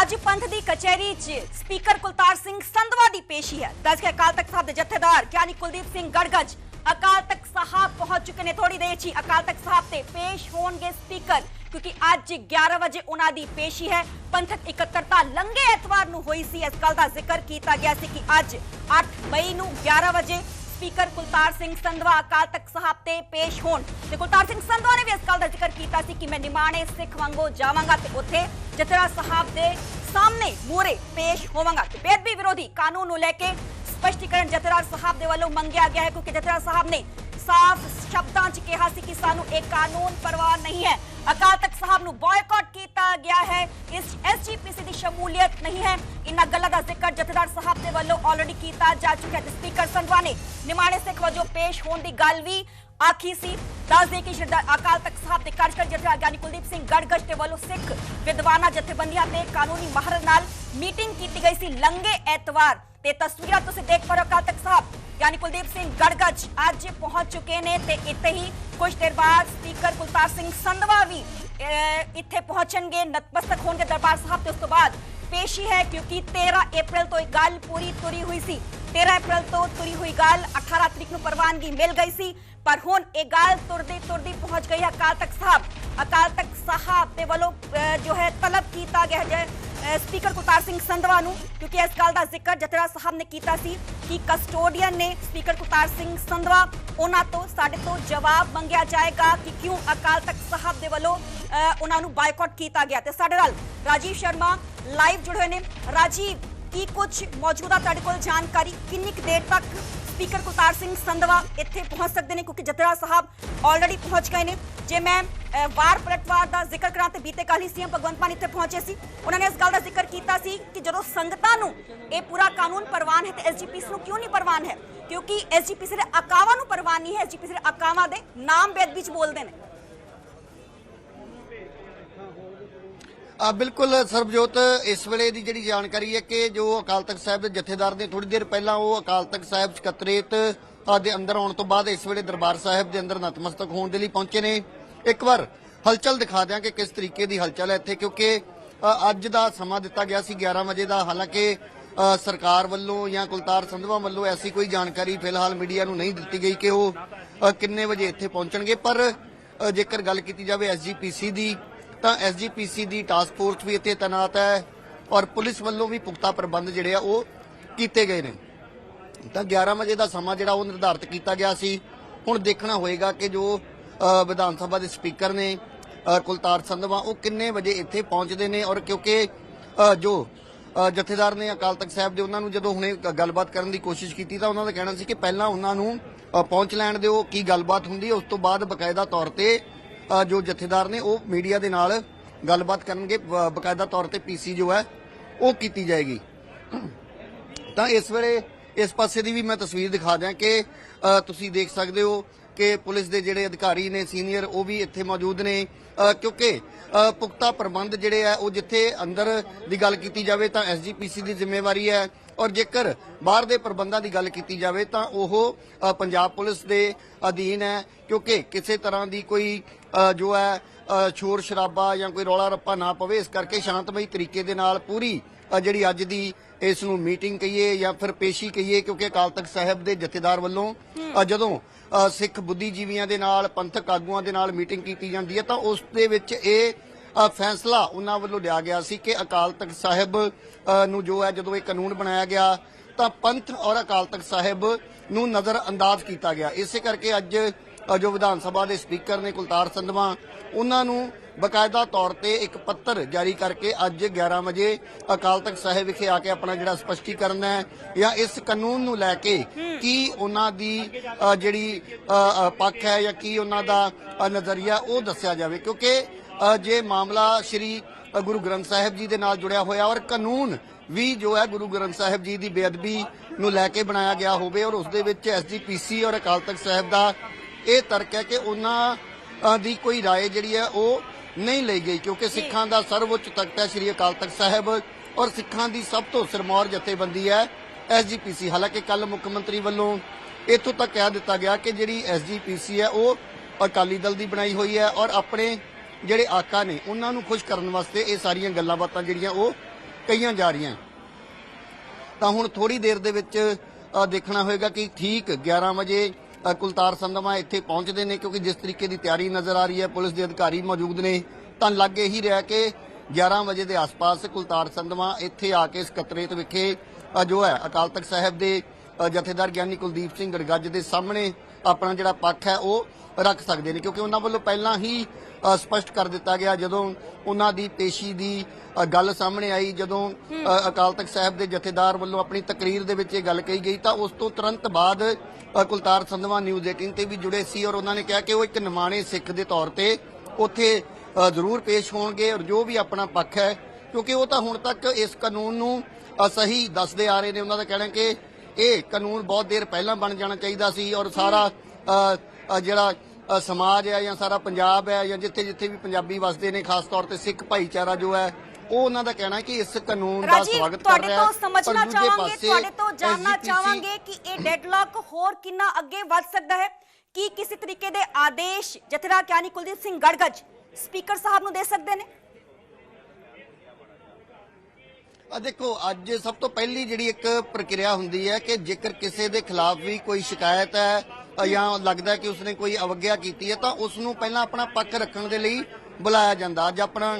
ਅੱਜ ਪੰਥ ਦੀ ਕਚਹਿਰੀ 'ਚ ਸਪੀਕਰ ਕੁਲਤਾਰ ਸਿੰਘ ਸੰਧਵਾ ਦੀ ਪੇਸ਼ੀ ਹੈ। ਦੱਸ ਕੇ ਅਕਾਲ ਤਖਤ ਸਾਹਿਬ ਦੇ ਜਥੇਦਾਰ ਗਿਆਨੀ ਕੁਲਦੀਪ ਸਿੰਘ ਗੜਗੜ अकाल तख्त साहब पहुंच चुके ने। थोड़ी देर ही अकाल तख्त साहब से पेश होंगे स्पीकर, क्योंकि आज 11 बजे उन्हां दी पेशी है। पंथक इकत्तरता लंघे एतवार नूं होई सी, इस गल दा जिक्र कीता गया सी कि आज 8 मई नूं 11 बजे स्पीकर कुलतार सिंह संधवा अकाल तख्त साहब से पेश होण ते कुलतार सिंह संधवा ने भी इस गल दा जिक्र कीता सी कि मैं निमाणे सिख वांगो जावांगा ते उत्थे जथेदार साहब दे सामने मूहरे पेश होवांगा ते बेदबी विरोधी कानून नूं लैके स्पष्टीकरण जथेदार साहब दे वालों मंगिया गया है, क्योंकि जथेदार साहब ने साफ शब्दां च कहा सी कि सानू एक कानून परवाह नहीं है। अकाल तख्त साहब नू बॉयकॉट किया गया है, इस एसजीपीसी की शमूलियत नहीं है। इन्हां गल्लां दा जिक्र जथेदार साहब दे वालों ऑलरेडी किया जा चुका है। स्पीकर संधवा ने निमाणे सिख वजों पेश होने की गल भी आखी सी। दस दे कि अकाल तख्त साहब के कार्यकारी जथेदार ज्ञानी कुलदीप सिंह गड़गड़ के वालों सिख विद्वाना जथेबंदियां ते कानूनी माहर नाल मीटिंग की गई सी लंघे एतवार ते तस्वीरां तुसीं देख पा रहे हो। अकाल तख्त साहब यानी कुलदीप सिंह गड़गड़ आज पहुंच चुके ने ते इत्थे ही कुछ देर बाद स्पीकर कुलतार सिंह संधवा भी इत्थे पहुंचणगे, नतमस्तक होणगे दरबार साहब ते उस तो बाद पेशी है, क्योंकि 13 अप्रैल तो एक गल पूरी तुरी हुई सी। 13 अप्रैल तो तुरी हुई गल 18 तरीक नूं प्रवानगी मिल गई सी, पर हुण एक गल तुरदी तुरदी पहुंच गई है अकाल तख्त साहब। अकाल तख्त साहब दे वालों जो है तलब किया गया है स्पीकर कुलतार सिंह संधवा नूं, क्योंकि इस गल का जिक्र जथेदार साहब ने किया सी कि कस्टोडियन ने स्पीकर कुलतार सिंह संधवा उन्हां तो साडे तो जवाब मंगिया जाएगा कि क्यों अकाल तख्त साहब दे वालों उन्हां नूं बायकॉट किया गया। ते साडे नाल राजीव शर्मा लाइव जुड़े हुए ने। राजीव, की कुछ मौजूदा तुहाडे कोल जानकारी किन्नी देर तक स्पीकर कुलतार सिंह संधवा इत्थे पहुंच सकते हैं, क्योंकि जथेदार साहब ऑलरेडी पहुंच गए ने। जे मैं वार पलटवार का जिक्र करा तो बीते कल ही सीएम भगवंत मान इत्थे पहुंचे सी, उन्होंने इस गल का जिक्र किया सी कि जो संगतां नूं ये पूरा कानून परवान है तो एसजीपीसी नूं क्यों नहीं परवान है, क्योंकि एसजीपीसी दे अकावां नूं परवान नहीं है। एसजीपीसी दे अकावां दे नाम बेदबी च बोलदे ने। बिल्कुल सरबजोत, इस वेले की जी जानकारी है कि जो अकाल तख्त साहब के जथेदार ने थोड़ी देर पहला वो अकाल तख्त साहब सकत्रेत के अंदर आने तो बाद इस वेले दरबार साहब के अंदर नतमस्तक होने के लिए पहुंचे ने। एक बार हलचल दिखा दें कि किस तरीके की हलचल है इत्थे, क्योंकि अज का समा दिता गया सी 11 बजे का। हालांकि सरकार वालों या कुलतार संधवा वालों ऐसी कोई जानकारी फिलहाल मीडिया नूं नहीं दी गई कि वो किन्ने बजे इत्थे पहुंचणगे। पर जेकर गल की जाए एसजीपीसी की तो एसजीपीसी की टास्क फोर्स भी इत्थे तैनात है और पुलिस वालों भी पुख्ता प्रबंध जिहड़े आ वो कीते गए ने। तो 11 बजे का समा जिहड़ा वो निर्धारित किया गया सी। हुण देखना होएगा कि जो विधान सभा के स्पीकर ने कुलतार संधवा वो किन्ने बजे इत्थे पहुंचते हैं। और क्योंकि जो जथेदार ने अकाल तख्त साहब दे उन्होंने जो हुणे गलबात करने की कोशिश की तो उन्होंने कहना सी कि पहला उन्होंने पहुंच लैण दिओ की गलबात हुंदी है, उस तो बाद बकायदा तौर पर जो जथेदार ने वो मीडिया के नाल गलबात करनगे, बकायदा तौर पर पीसी जो है वो की जाएगी। तो इस वेले इस पासे की भी मैं तस्वीर दिखा दें कि तुसी देख सकते हो कि पुलिस के जिहड़े अधिकारी ने सीनियर वो भी इत्थे मौजूद ने, क्योंकि पुख्ता प्रबंध जिहड़े है वो जिथे अंदर की गल की जाए तो एसजीपीसी की जिम्मेवारी है और जेकर बाहर के प्रबंधों की गल की जाए तो वह पंजाब पुलिस के अधीन है। क्योंकि किसी तरह की कोई जो है शोर शराबा या कोई रौला रप्पा ना पवे, इस करके शांतमई तरीके दे नाल पूरी ਜਿਹੜੀ ਅੱਜ ਦੀ ਇਸ ਨੂੰ ਮੀਟਿੰਗ ਕਹੀਏ ਜਾਂ ਫਿਰ ਪੇਸ਼ੀ ਕਹੀਏ, ਕਿਉਂਕਿ ਅਕਾਲ ਤਖਤ ਸਾਹਿਬ ਦੇ ਜਥੇਦਾਰ ਵੱਲੋਂ ਜਦੋਂ ਸਿੱਖ ਬੁੱਧੀਜੀਵੀਆਂ ਦੇ ਨਾਲ, ਪੰਥਕ ਆਗੂਆਂ ਦੇ ਨਾਲ ਮੀਟਿੰਗ ਕੀਤੀ ਜਾਂਦੀ ਹੈ ਤਾਂ ਉਸ ਦੇ ਵਿੱਚ ਇਹ ਫੈਸਲਾ ਉਹਨਾਂ ਵੱਲੋਂ ਲਿਆ ਗਿਆ ਸੀ ਕਿ ਅਕਾਲ ਤਖਤ ਸਾਹਿਬ ਨੂੰ ਜੋ ਹੈ ਜਦੋਂ ਇਹ ਕਾਨੂੰਨ ਬਣਾਇਆ ਗਿਆ ਤਾਂ ਪੰਥ ਔਰ ਅਕਾਲ ਤਖਤ ਸਾਹਿਬ ਨੂੰ ਨਜ਼ਰ ਅੰਦਾਜ਼ ਕੀਤਾ ਗਿਆ। ਇਸੇ ਕਰਕੇ ਅੱਜ ਜੋ ਵਿਧਾਨ ਸਭਾ ਦੇ ਸਪੀਕਰ ਨੇ ਕੁਲਤਾਰ ਸੰਧਵਾ, ਉਹਨਾਂ ਨੂੰ ਬਕਾਇਦਾ ਤੌਰ ਤੇ ਇੱਕ ਪੱਤਰ ਜਾਰੀ ਕਰਕੇ ਅੱਜ 11 ਵਜੇ ਅਕਾਲ ਤਖਤ ਸਾਹਿਬ ਵਿਖੇ ਆ ਕੇ ਆਪਣਾ ਜਿਹੜਾ ਸਪਸ਼ਟੀਕਰਨ ਹੈ ਜਾਂ ਇਸ ਕਾਨੂੰਨ ਨੂੰ ਲੈ ਕੇ ਕੀ ਉਹਨਾਂ ਦੀ ਜਿਹੜੀ ਪੱਖ ਹੈ ਜਾਂ ਕੀ ਉਹਨਾਂ ਦਾ ਨਜ਼ਰੀਆ ਉਹ ਦੱਸਿਆ ਜਾਵੇ, ਕਿਉਂਕਿ ਜੇ ਮਾਮਲਾ ਸ਼੍ਰੀ ਗੁਰੂ ਗ੍ਰੰਥ ਸਾਹਿਬ ਜੀ ਦੇ ਨਾਲ ਜੁੜਿਆ ਹੋਇਆ ਔਰ ਕਾਨੂੰਨ ਵੀ ਜੋ ਹੈ ਗੁਰੂ ਗ੍ਰੰਥ ਸਾਹਿਬ ਜੀ ਦੀ ਬੇਅਦਬੀ ਨੂੰ ਲੈ ਕੇ ਬਣਾਇਆ ਗਿਆ ਹੋਵੇ ਔਰ ਉਸ ਦੇ ਵਿੱਚ SGPC ਔਰ ਅਕਾਲ ਤਖਤ ਸਾਹਿਬ ਦਾ ਇਹ ਤਰਕ ਹੈ ਕਿ ਉਹਨਾਂ ਦੀ ਕੋਈ ਰਾਏ ਜਿਹੜੀ ਹੈ ਉਹ ਨਹੀਂ ਲਈ ਗਈ, ਕਿਉਂਕਿ ਸਿੱਖਾਂ ਦਾ ਸਰਵਉੱਚ ਤਖਤ ਹੈ ਸ਼੍ਰੀ ਅਕਾਲ ਤਖਤ ਸਾਹਿਬ ਔਰ ਸਿੱਖਾਂ ਦੀ ਸਭ ਤੋਂ ਸਿਰਮੌਰ ਜਥੇਬੰਦੀ ਹੈ SGPC। ਹਾਲਾਂਕਿ ਕੱਲ ਮੁੱਖ ਮੰਤਰੀ ਵੱਲੋਂ ਇੱਥੋਂ ਤੱਕ ਕਹਿ ਦਿੱਤਾ ਗਿਆ ਕਿ ਜਿਹੜੀ SGPC ਹੈ ਉਹ ਅਕਾਲੀ ਦਲ ਦੀ ਬਣਾਈ ਹੋਈ ਹੈ ਔਰ ਆਪਣੇ ਜਿਹੜੇ ਆਕਾ ਨੇ ਉਹਨਾਂ ਨੂੰ ਖੁਸ਼ ਕਰਨ ਵਾਸਤੇ ਇਹ ਸਾਰੀਆਂ ਗੱਲਾਂ ਬਾਤਾਂ ਜਿਹੜੀਆਂ ਉਹ ਕਹੀਆਂ ਜਾ ਰਹੀਆਂ। ਤਾਂ ਹੁਣ ਥੋੜੀ ਦੇਰ ਦੇ ਵਿੱਚ ਦੇਖਣਾ ਹੋਏਗਾ ਕਿ ਠੀਕ 11 ਵਜੇ ਕੁਲਤਾਰ ਸੰਧਵਾ ਇੱਥੇ ਪਹੁੰਚਦੇ ਨੇ, ਕਿਉਂਕਿ ਜਿਸ ਤਰੀਕੇ ਦੀ ਤਿਆਰੀ ਨਜ਼ਰ ਆ ਰਹੀ ਹੈ, ਪੁਲਿਸ ਦੇ ਅਧਿਕਾਰੀ ਮੌਜੂਦ ਨੇ, ਤਾਂ ਲੱਗ ਇਹੀ ਰਿਹਾ ਕਿ 11 ਵਜੇ ਦੇ ਆਸ-ਪਾਸ ਕੁਲਤਾਰ ਸੰਧਵਾ ਇੱਥੇ ਆ ਕੇ ਸਕੱਤਰੇਤ ਵਿਖੇ ਜੋ ਹੈ ਅਕਾਲ ਤਖਤ ਸਾਹਿਬ ਦੇ ਜਥੇਦਾਰ ਗਿਆਨੀ ਕੁਲਦੀਪ ਸਿੰਘ ਗੜਗੱਜ ਦੇ ਸਾਹਮਣੇ ਆਪਣਾ ਜਿਹੜਾ ਪੱਖ ਹੈ ਉਹ ਰੱਖ ਸਕਦੇ ਨੇ, ਕਿਉਂਕਿ ਉਹਨਾਂ ਵੱਲੋਂ ਪਹਿਲਾਂ ਹੀ ਸਪਸ਼ਟ ਕਰ ਦਿੱਤਾ ਗਿਆ ਜਦੋਂ ਉਹਨਾਂ ਦੀ ਪੇਸ਼ੀ ਦੀ ਗੱਲ ਸਾਹਮਣੇ ਆਈ, ਜਦੋਂ ਅਕਾਲ ਤਖਤ ਸਾਹਿਬ ਦੇ ਜਥੇਦਾਰ ਵੱਲੋਂ ਆਪਣੀ ਤਕਰੀਰ ਦੇ ਵਿੱਚ ਇਹ ਗੱਲ ਕਹੀ ਗਈ ਤਾਂ ਉਸ ਤੋਂ ਤੁਰੰਤ ਬਾਅਦ ਕੁਲਤਾਰ ਸੰਧਵਾ ਨਿਊਜ਼ 18 ਤੇ ਵੀ ਜੁੜੇ ਸੀ ਔਰ ਉਹਨਾਂ ਨੇ ਕਿਹਾ ਕਿ ਉਹ ਇੱਕ ਨਿਮਾਣੇ ਸਿੱਖ ਦੇ ਤੌਰ ਤੇ ਉੱਥੇ ਜ਼ਰੂਰ ਪੇਸ਼ ਹੋਣਗੇ ਔਰ ਜੋ ਵੀ ਆਪਣਾ ਪੱਖ ਹੈ, ਕਿਉਂਕਿ ਉਹ ਤਾਂ ਹੁਣ ਤੱਕ ਇਸ ਕਾਨੂੰਨ ਨੂੰ ਸਹੀ ਦੱਸਦੇ ਆ ਰਹੇ ਨੇ। ਉਹਨਾਂ ਦਾ ਕਹਿਣਾ ਕਿ ਇਹ ਕਾਨੂੰਨ ਬਹੁਤ ਦੇਰ ਪਹਿਲਾਂ ਬਣ ਜਾਣਾ ਚਾਹੀਦਾ ਸੀ ਔਰ ਸਾਰਾ ਜਿਹੜਾ ਸਮਾਜ ਹੈ ਜਾਂ ਸਾਰਾ ਪੰਜਾਬ ਹੈ ਜਾਂ ਜਿੱਥੇ ਜਿੱਥੇ ਵੀ ਪੰਜਾਬੀ ਵਸਦੇ ਨੇ, ਖਾਸ ਤੌਰ ਤੇ ਸਿੱਖ ਭਾਈਚਾਰਾ ਜੋ ਹੈ, ਉਹ ਉਹਨਾਂ ਦਾ ਕਹਿਣਾ ਕਿ ਇਸ ਕਾਨੂੰਨ ਦਾ ਸਵਾਗਤ ਕਰ ਰਿਹਾ ਹੈ। ਤੁਹਾਡੇ ਤੋਂ ਸਮਝਣਾ ਚਾਹਾਂਗੇ, ਤੁਹਾਡੇ ਤੋਂ ਜਾਨਣਾ ਚਾਹਾਂਗੇ ਕਿ ਇਹ ਡੈਡਲੌਕ ਹੋਰ ਕਿੰਨਾ ਅੱਗੇ ਵੱਧ ਸਕਦਾ ਹੈ, ਕੀ ਕਿਸੇ ਤਰੀਕੇ ਦੇ ਆਦੇਸ਼ ਜਥੇਦਾਰ ਗਿਆਨੀ ਕੁਲਦੀਪ ਸਿੰਘ ਗੜਗੱਜ ਸਪੀਕਰ ਸਾਹਿਬ ਨੂੰ ਦੇ ਸਕਦੇ ਨੇ? ਦੇਖੋ, ਅੱਜ ਸਭ ਤੋਂ ਪਹਿਲੀ ਜਿਹੜੀ ਇੱਕ ਪ੍ਰਕਿਰਿਆ ਹੁੰਦੀ ਹੈ ਕਿ ਜੇਕਰ ਕਿਸੇ ਦੇ ਖਿਲਾਫ ਵੀ ਕੋਈ ਸ਼ਿਕਾਇਤ ਹੈ ਜਾਂ ਲੱਗਦਾ ਕਿ ਉਸਨੇ ਕੋਈ ਅਵਗਿਆ ਕੀਤੀ ਹੈ ਤਾਂ ਉਸ ਨੂੰ ਪਹਿਲਾਂ ਆਪਣਾ ਪੱਖ ਰੱਖਣ ਦੇ ਲਈ ਬੁਲਾਇਆ ਜਾਂਦਾ। ਅੱਜ ਆਪਣਾ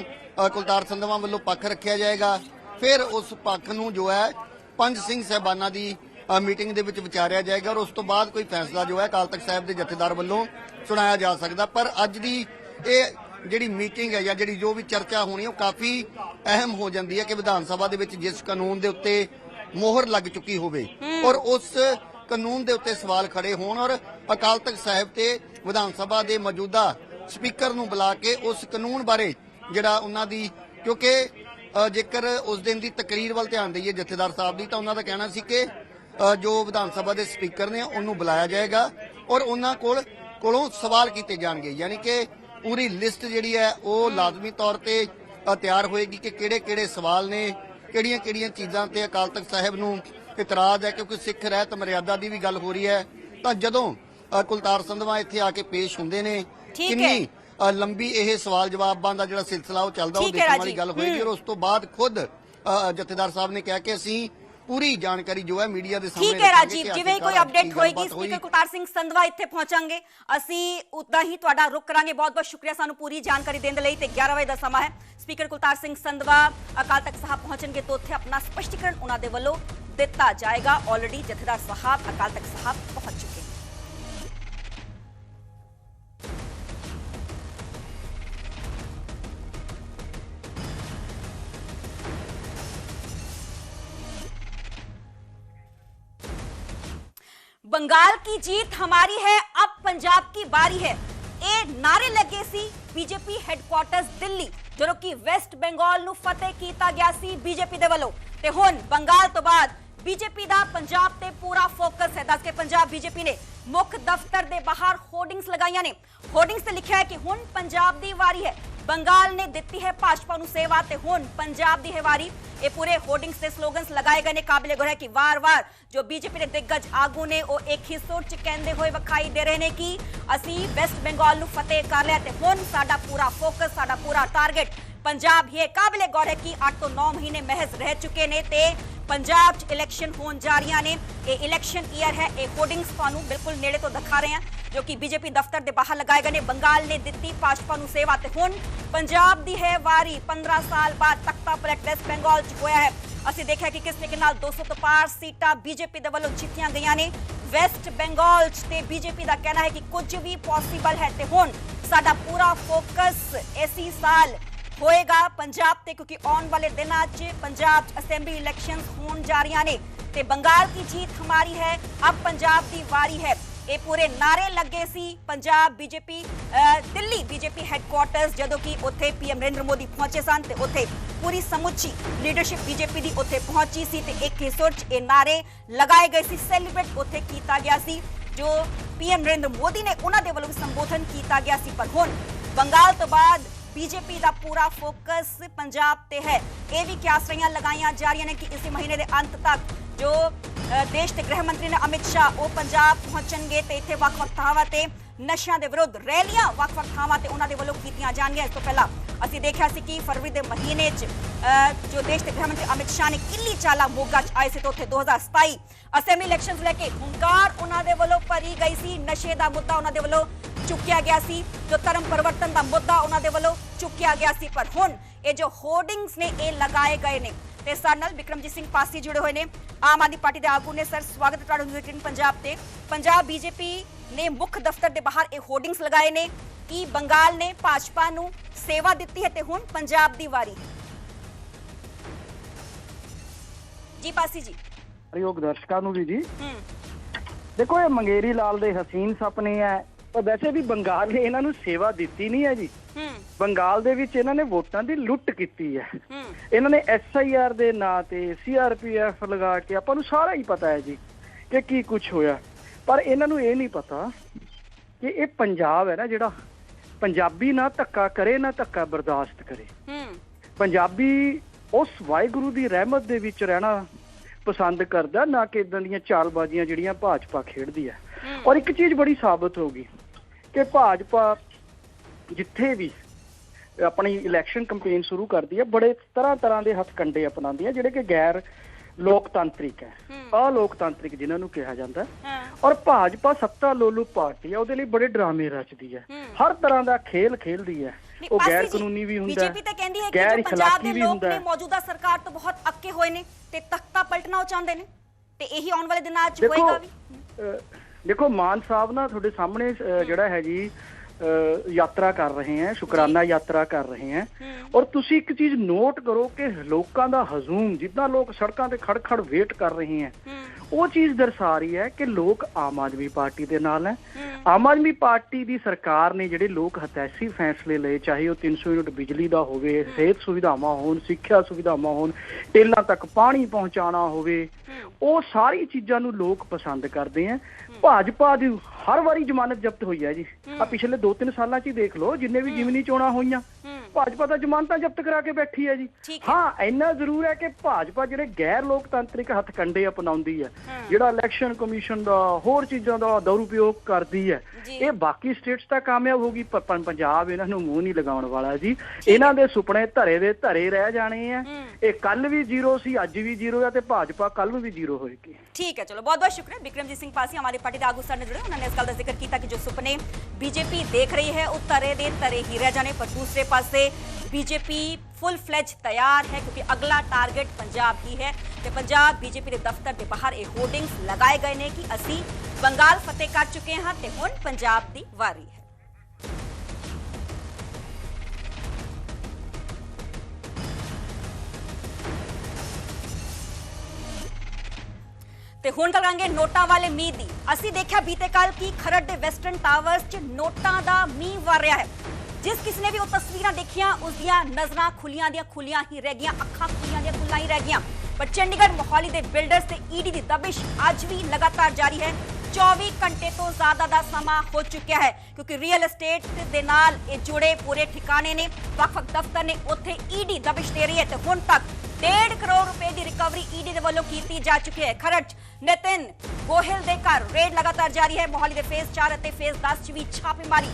ਕੁਲਤਾਰ ਸੰਧਵਾ ਵੱਲੋਂ ਪੱਖ ਰੱਖਿਆ ਜਾਏਗਾ, ਫਿਰ ਉਸ ਪੱਖ ਨੂੰ ਜੋ ਹੈ ਪੰਜ ਸਿੰਘ ਸਾਹਿਬਾਨਾਂ ਦੀ ਮੀਟਿੰਗ ਦੇ ਵਿੱਚ ਵਿਚਾਰਿਆ ਜਾਏਗਾ ਔਰ ਉਸ ਤੋਂ ਬਾਅਦ ਕੋਈ ਫੈਸਲਾ ਜੋ ਹੈ ਅਕਾਲ ਤਖਤ ਸਾਹਿਬ ਦੇ ਜਥੇਦਾਰ ਵੱਲੋਂ ਸੁਣਾਇਆ ਜਾ ਸਕਦਾ। ਪਰ ਅੱਜ ਦੀ ਇਹ ਜਿਹੜੀ ਮੀਟਿੰਗ ਹੈ ਜਾਂ ਜਿਹੜੀ ਜੋ ਵੀ ਚਰਚਾ ਹੋਣੀ ਉਹ ਕਾਫੀ ਅਹਿਮ ਹੋ ਜਾਂਦੀ ਹੈ ਕਿ ਵਿਧਾਨ ਸਭਾ ਦੇ ਵਿੱਚ ਜਿਸ ਕਾਨੂੰਨ ਦੇ ਉੱਤੇ ਮੋਹਰ ਲੱਗ ਚੁੱਕੀ ਹੋਵੇ ਔਰ ਉਸ ਕਾਨੂੰਨ ਦੇ ਉੱਤੇ ਸਵਾਲ ਖੜੇ ਹੋਣ ਔਰ ਅਕਾਲ ਤਖਤ ਸਾਹਿਬ ਤੇ ਵਿਧਾਨ ਸਭਾ ਦੇ ਮੌਜੂਦਾ ਸਪੀਕਰ ਨੂੰ ਬੁਲਾ ਕੇ ਉਸ ਕਾਨੂੰਨ ਬਾਰੇ ਜਿਹੜਾ ਉਹਨਾਂ ਦੀ, ਕਿਉਂਕਿ ਜੇਕਰ ਉਸ ਦਿਨ ਦੀ ਤਕਰੀਰ ਵੱਲ ਧਿਆਨ ਦਈਏ ਜਥੇਦਾਰ ਸਾਹਿਬ ਦੀ, ਤਾਂ ਉਹਨਾਂ ਦਾ ਕਹਿਣਾ ਸੀ ਕਿ ਜੋ ਵਿਧਾਨ ਸਭਾ ਦੇ ਸਪੀਕਰ ਨੇ ਉਹਨੂੰ ਬੁਲਾਇਆ ਜਾਏਗਾ ਔਰ ਉਹਨਾਂ ਕੋਲੋਂ ਸਵਾਲ ਕੀਤੇ ਜਾਣਗੇ, ਯਾਨੀ ਕਿ ਪੂਰੀ ਲਿਸਟ ਜਿਹੜੀ ਹੈ ਉਹ ਲਾਜ਼ਮੀ ਤੌਰ ਤੇ ਤਿਆਰ ਹੋਏਗੀ ਕਿ ਕਿਹੜੇ-ਕਿਹੜੇ ਸਵਾਲ ਨੇ, ਕਿਹੜੀਆਂ-ਕਿਹੜੀਆਂ ਚੀਜ਼ਾਂ ਤੇ ਅਕਾਲ ਤਖਤ ਸਾਹਿਬ ਨੂੰ ਇਤਰਾਜ਼ ਹੈ, ਕਿਉਂਕਿ ਸਿੱਖ ਰਹਿਤ ਮਰਿਆਦਾ ਦੀ ਵੀ ਗੱਲ ਹੋ ਰਹੀ ਹੈ। ਤਾਂ ਜਦੋਂ ਕੁਲਤਾਰ ਸੰਧਵਾ ਇੱਥੇ ਆ ਕੇ ਪੇਸ਼ ਹੁੰਦੇ ਨੇ, ਕਿੰਨੀ ਲੰਬੀ ਇਹ ਸਵਾਲ ਜਵਾਬਾਂ ਦਾ ਜਿਹੜਾ ਸਿਲਸਿਲਾ ਉਹ ਚੱਲਦਾ, ਉਹ ਦੇਖਣ ਵਾਲੀ ਗੱਲ ਹੋਏਗੀ ਔਰ ਉਸ ਤੋਂ ਬਾਅਦ ਖੁਦ ਜਥੇਦਾਰ ਸਾਹਿਬ ਨੇ ਕਿਹਾ ਕਿ ਅਸੀਂ ਪੂਰੀ ਜਾਣਕਾਰੀ ਜੋ ਹੈ ਮੀਡੀਆ ਦੇ ਸਾਹਮਣੇ ਠੀਕ ਹੈ ਰਾਜੀਵ, ਜਿਵੇਂ ਕੋਈ ਅਪਡੇਟ ਹੋਏਗੀ ਸਪੀਕਰ ਕੁਲਤਾਰ ਸਿੰਘ ਸੰਧਵਾ ਇੱਥੇ ਪਹੁੰਚਾਂਗੇ, ਅਸੀਂ ਉਦਾਂ ਹੀ ਤੁਹਾਡਾ ਰੁਕ ਕਰਾਂਗੇ। ਬਹੁਤ ਬਹੁਤ ਸ਼ੁਕਰੀਆ ਸਾਨੂੰ ਪੂਰੀ ਜਾਣਕਾਰੀ ਦੇਣ ਦੇ ਲਈ। ਤੇ 11 ਵਜੇ ਦਾ ਸਮਾਂ ਹੈ, ਸਪੀਕਰ ਕੁਲਤਾਰ ਸਿੰਘ ਸੰਧਵਾ ਅਕਾਲ ਤਖਤ ਸਾਹਿਬ ਪਹੁੰਚਣਗੇ ਤਾਂ ਉੱਥੇ ਆਪਣਾ ਸਪਸ਼ਟੀਕਰਨ ਉਹਨਾਂ ਦੇ ਵੱਲੋਂ ਦਿੱਤਾ ਜਾਏਗਾ। ਆਲਰੇਡੀ ਜਥੇਦਾਰ ਸਾਹਿਬ ਅਕਾਲ ਤਖਤ ਸਾਹਿਬ ਪਹੁੰਚ ਚੁੱਕੇ। बंगाल की जीत हमारी है, अब पंजाब की बारी है, ਇਹ ਨਾਰੇ ਲੱਗੇ ਸੀ ਬੀਜੇਪੀ ਹੈੱਡਕੁਆਰਟਰਸ ਦਿੱਲੀ ਜਦੋਂ ਕਿ ਵੈਸਟ ਬੰਗਾਲ ਨੂੰ ਫਤਿਹ ਕੀਤਾ ਗਿਆ ਸੀ ਬੀਜੇਪੀ ਦੇ ਵੱਲੋਂ। ਤੇ ਹੁਣ ਬੰਗਾਲ ਤੋਂ ਬਾਅਦ ਬੀਜੇਪੀ ਦਾ ਪੰਜਾਬ ਤੇ ਪੂਰਾ ਫੋਕਸ ਹੈ। ਦੱਸ ਕੇ ਪੰਜਾਬ ਬੀਜੇਪੀ ਨੇ ਮੁੱਖ ਦਫ਼ਤਰ ਦੇ ਬਾਹਰ ਹੋਰਡਿੰਗਸ ਲਗਾਈਆਂ ਨੇ। ਹੋਰਡਿੰਗਸ ਤੇ ਲਿਖਿਆ ਹੈ ਕਿ ਹੁਣ ਪੰਜਾਬ ਦੀ ਵਾਰੀ ਹੈ, ਬੰਗਾਲ ਨੇ ਦਿੱਤੀ ਹੈ ਭਾਜਪਾ ਨੂੰ ਸੇਵਾ ਤੇ ਹੁਣ ਪੰਜਾਬ ਦੀ ਹੈ ਵਾਰੀ। ਇਹ ਪੂਰੇ ਹੋਰਡਿੰਗਸ ਤੇ ਸਲੋਗਨਸ ਲਗਾਏ ਗਏ ਨੇ। ਕਾਬਿਲੇ ਗੌਰ ਹੈ ਕਿ ਵਾਰ-ਵਾਰ ਜੋ ਬੀਜੇਪੀ ਦੇ ਦਿੱਗਜ ਆਗੂ ਨੇ ਉਹ ਇੱਕ ਹੀ ਸੁਰ ਚ ਕਹਿੰਦੇ ਹੋਏ ਵਿਖਾਈ ਦੇ ਰਹੇ ਨੇ ਕਿ ਅਸੀਂ ਵੈਸਟ ਬੰਗਾਲ ਨੂੰ ਫਤਿਹ ਕਰ ਲਿਆ ਤੇ ਹੁਣ ਸਾਡਾ ਪੂਰਾ ਫੋਕਸ, ਸਾਡਾ ਪੂਰਾ ਟਾਰਗੇਟ पंजाब ये काबिले गौर है कि 8 ਤੋਂ 9 ਮਹੀਨੇ ਮਹਿਜ਼ ਰਹਿ ਚੁੱਕੇ ਨੇ ਤੇ ਪੰਜਾਬ 'ਚ ਇਲੈਕਸ਼ਨ ਹੋਣ ਜਾ ਰਹੀਆਂ ਨੇ। ਇਹ ਇਲੈਕਸ਼ਨ ਈਅਰ ਹੈ। ਇਹ ਹੋਰਡਿੰਗਸ ਤੁਹਾਨੂੰ ਬਿਲਕੁਲ ਨੇੜੇ ਤੋਂ ਦਿਖਾ ਰਹੇ ਹਾਂ ਜੋ ਕਿ ਬੀਜੇਪੀ ਦਫ਼ਤਰ ਦੇ ਬਾਹਰ ਲਗਾਏ ਗਏ ਨੇ। ਬੰਗਾਲ ਨੇ ਦਿੱਤੀ ਭਾਜਪਾ ਨੂੰ ਸੇਵਾ ਤੇ ਹੁਣ ਪੰਜਾਬ ਦੀ ਹੈ ਵਾਰੀ। 15 ਸਾਲ ਬਾਅਦ ਤਖਤਾ ਪਲਟ ਵੈਸਟ ਬੰਗਾਲ 'ਚ ਹੋਇਆ ਹੈ। ਅਸੀਂ ਦੇਖਿਆ ਕਿ ਕਿਸ ਤਰੀਕੇ ਨਾਲ 200 ਤੋਂ ਪਾਰ ਸੀਟਾਂ ਬੀਜੇਪੀ ਦੇ ਵੱਲੋਂ ਜਿੱਤੀਆਂ ਗਈਆਂ ਨੇ ਵੈਸਟ ਬੰਗਾਲ 'ਚ ਤੇ ਬੀਜੇਪੀ ਦਾ ਕਹਿਣਾ ਹੈ ਕਿ ਕੁਝ ਵੀ ਪੋਸੀਬਲ ਹੈ ਤੇ ਹੁਣ ਸਾਡਾ ਪੂਰਾ ਫੋਕਸ ਇसी ਸਾਲ ਹੋਏਗਾ पंजाब ਤੇ क्योंकि आने वाले दिनों च पंजाब असेंबली इलेक्शंस होने जा रही ने ते बंगाल की जीत हमारी है। अब पंजाब की वारी है। ये पूरे नारे लगे सी पंजाब बीजेपी दिल्ली बीजेपी हैडक्वार्टर्स जदों कि उत्थे पीएम नरेंद्र मोदी पहुंचे सन ते उत्थे पूरी समुची लीडरशिप बीजेपी दी उत्थे पहुंची सी ते एक सुर च ये नारे लगाए गए सी। सैलीब्रेट उत्थे कीता गया सी जो पीएम नरेंद्र मोदी ने उन्हां दे वल्लों संबोधन कीता गया सी। पर हुण बंगाल तो बाद बीजेपी का पूरा फोकस पंजाब ते है। ये भी क्यासरियां लगाइयां जा रही ने कि इस महीने के अंत तक जो देश के गृह मंत्री ने अमित शाह वो पंजाब पहुंचणगे ते इत्थे वख-वख थावां ते नशियां दे विरुद्ध रैलियां वख-वख थावां ते उन्हां दे वल्लों कीतियां जाणगीआं। इस तो पहला असीं देखिया सी कि फरवरी के महीने च जो देश के गृह मंत्री अमित शाह ने किली चाला मोगा च आए थे तो उत्थे 2027 असेंबली इलैक्शनस लैके हुंकार उन्हां दे वल्लों भरी गई सी। नशे का मुद्दा उन्हां दे वल्लों चुकिया गया सी। जो धर्म परिवर्तन का मुद्दा उन्हां दे वल्लों चुकिया गया सी। पर हुण ये जो होर्डिंग्स ने ये लगाए गए ने ते साडे नाल बिक्रमजीत सिंह पासी जुड़े हुए ने आम आदमी पार्टी के आगू ने। सर स्वागत है तुहाडा न्यूज़ 18 पंजाब ते। पंजाब बीजेपी ने मुख्य दफ्तर के बाहर ये होर्डिंग्स लगाए ने कि बंगाल ने भाजपा नूं सेवा दित्ती है ते हुण पंजाब दी वारी जी। पासी जी योग दर्शकों ਨੂੰ ਵੀ ਜੀ देखो ये मंगेरी लाल ਦੇ ਹਸੀਨ ਸੁਪਨੇ ਹੈ ਪਰ ਵੈਸੇ ਵੀ ਬੰਗਾਲ ਨੇ ਇਹਨਾਂ ਨੂੰ ਸੇਵਾ ਦਿੱਤੀ ਨਹੀਂ ਹੈ ਜੀ। ਬੰਗਾਲ ਦੇ ਵਿੱਚ ਇਹਨਾਂ ਨੇ ਵੋਟਾਂ ਦੀ ਲੁੱਟ ਕੀਤੀ ਹੈ। ਇਹਨਾਂ ਨੇ SIR ਦੇ ਨਾਂ ਤੇ CRPF ਲਗਾ ਕੇ ਆਪਾਂ ਨੂੰ ਸਾਰਾ ਹੀ ਪਤਾ ਹੈ ਜੀ ਕਿ ਕੀ ਕੁਝ ਹੋਇਆ। ਪਰ ਇਹਨਾਂ ਨੂੰ ਇਹ ਨਹੀਂ ਪਤਾ ਕਿ ਇਹ ਪੰਜਾਬ ਹੈ ਨਾ ਜਿਹੜਾ ਪੰਜਾਬੀ ਨਾ ਧੱਕਾ ਕਰੇ ਨਾ ਧੱਕਾ ਬਰਦਾਸ਼ਤ ਕਰੇ। ਪੰਜਾਬੀ ਉਸ ਵਾਹਿਗੁਰੂ ਦੀ ਰਹਿਮਤ ਦੇ ਵਿੱਚ ਰਹਿਣਾ ਪਸੰਦ ਕਰਦਾ ਨਾ ਕਿ ਇਦਾਂ ਦੀਆਂ ਚਾਲਬਾਜ਼ੀਆਂ ਜਿਹੜੀਆਂ ਭਾਜਪਾ ਖੇਡਦੀ ਹੈ। ਔਰ ਇੱਕ ਚੀਜ਼ ਬੜੀ ਸਾਬਤ ਹੋ ਗਈ ਕਿ ਭਾਜਪਾ ਜਿੱਥੇ ਵੀ ਆਪਣੀ ਇਲੈਕਸ਼ਨ ਕੈਂਪੇਨ ਸ਼ੁਰੂ ਕਰਦੀ ਹੈ ਬੜੇ ਤਰ੍ਹਾਂ ਦੇ ਹੱਥਕੰਡੇ ਅਪਣਾਉਂਦੀ ਹੈ ਜਿਹੜੇ ਕਿ ਗੈਰ ਲੋਕਤੰਤਰਿਕ ਹੈ, ਅਲੋਕਤੰਤਰਿਕ ਜਿਨ੍ਹਾਂ ਨੂੰ ਕਿਹਾ ਜਾਂਦਾ। ਔਰ ਭਾਜਪਾ ਸੱਤਾ ਲੋਲੂ ਪਾਰਟੀ ਹੈ, ਉਹਦੇ ਲਈ ਬੜੇ ਡਰਾਮੇ ਰਚਦੀ ਹੈ, ਹਰ ਤਰ੍ਹਾਂ ਦਾ ਖੇਲ ਖੇਲਦੀ ਹੈ। ਉਹ ਗੈਰ ਕਾਨੂੰਨੀ ਵੀ ਹੁੰਦਾ, बीजेपी तो कहती है कि ਗੈਰ जो पंजाब इखलाकी के भी लोग ਹੁੰਦਾ ने मौजूदा सरकार तो बहुत अक्के होए ने ते तख्ता पलटना ਉਹ ਚਾਹੁੰਦੇ ਨੇ ਤੇ ਇਹੀ ਆਉਣ ਵਾਲੇ ਦਿਨਾਂ 'ਚ ਹੋਏਗਾ ਵੀ। ਦੇਖੋ ਮਾਨ ਸਾਹਿਬ ਨਾ ਤੁਹਾਡੇ ਸਾਹਮਣੇ ਜਿਹੜਾ ਹੈ ਜੀ यात्रा कर रहे हैं, शुकराना यात्रा कर रहे हैं। और तुसी एक चीज नोट करो कि लोगों का हजूम जितना लोग सड़कों ते खड़ खड़ वेट कर रहे हैं वो चीज दर्शा रही है कि लोग आम आदमी पार्टी के नाल है। आम आदमी पार्टी की सरकार ने जिहड़े लोग हतैसी फैसले लए, चाहे वो 300 यूनिट बिजली का होवे, सेहत सुविधावां होण, सिक्ख्या सुविधावां होण, टेलां तक पानी पहुंचाना होवे, वो सारी चीज़ों नूं लोग पसंद करते हैं। भाजपा दी हर वारी जमानत जब्त हुई है जी। आ पिछले 2-3 सालों च देख लो जिन्ने भी जिमनी चोणां होईयां भाजपा दा जमानतां जब्त करा के बैठी है जी। हाँ इन्ना जरूर है कि भाजपा जिहड़े गैर लोकतांत्रिक हथकंडे अपनाउंदी है, जिहड़ा इलैक्शन कमीशन दा होर चीज़ां दा दुरुपयोग करदी है, ये बाकी स्टेट्स तक कामयाब होगी पर पंजाब इन्हां नूं मूंह नहीं लगाउण वाला जी। इन्हां दे सुपने धरे दे धरे रह जाने हैं। ये कल भी जीरो सी, अज भी जीरो है ते भाजपा कल भी जीरो होएगी। ठीक है, चलो बहुत बहुत शुक्रिया बिक्रमजीत सिंह पासी हमारी पार्टी के आगू सर ने जुड़े। उन्होंने इस गल का जिक्र किया कि जो सुपने बीजेपी देख रही है वो तरे दे तरे ही रह जाने। पर दूसरे पासे बीजेपी फुल फ्लैज तैयार है क्योंकि अगला टारगेट पंजाब ही है। तो पंजाब बीजेपी के दफ्तर के बाहर ये होर्डिंग्स लगाए गए ने कि असी बंगाल फतेह कर चुके हैं ते हुण पंजाब दी वारी है। ते हुण करांगे नोटां वाले मीह दी। असीं देखिया बीते कल की खरड़ दे वेस्टर्न टावर्स च नोटां दा मीह वर रहा है। जिस किसी ने भी वो तस्वीरां देखियां उसदियां नज़रां खुलियां दियां खुलियां ही रह गईयां, अखां खुलियां दियां खुलियां ही रह गईयां। पर चंडीगढ़ मोहाली दे बिल्डर्स ते ईडी दी दबिश अज भी लगातार जारी है। 24 घंटे तो ज्यादा का समा हो चुका है क्योंकि रियल एस्टेट दे नाल ये जुड़े पूरे ठिकाने ने वख-वख दफ्तर ने उत्थे ईडी दबिश दे रही है। तो हुण तक 1.5 करोड़ रुपए की रिकवरी ईडी दे वल्लों की जा चुकी है। खरड़ नितिन गोहिल दे घर रेड लगातार जारी है। मोहाली दे फेज 4 और फेज 10 च भी छापेमारी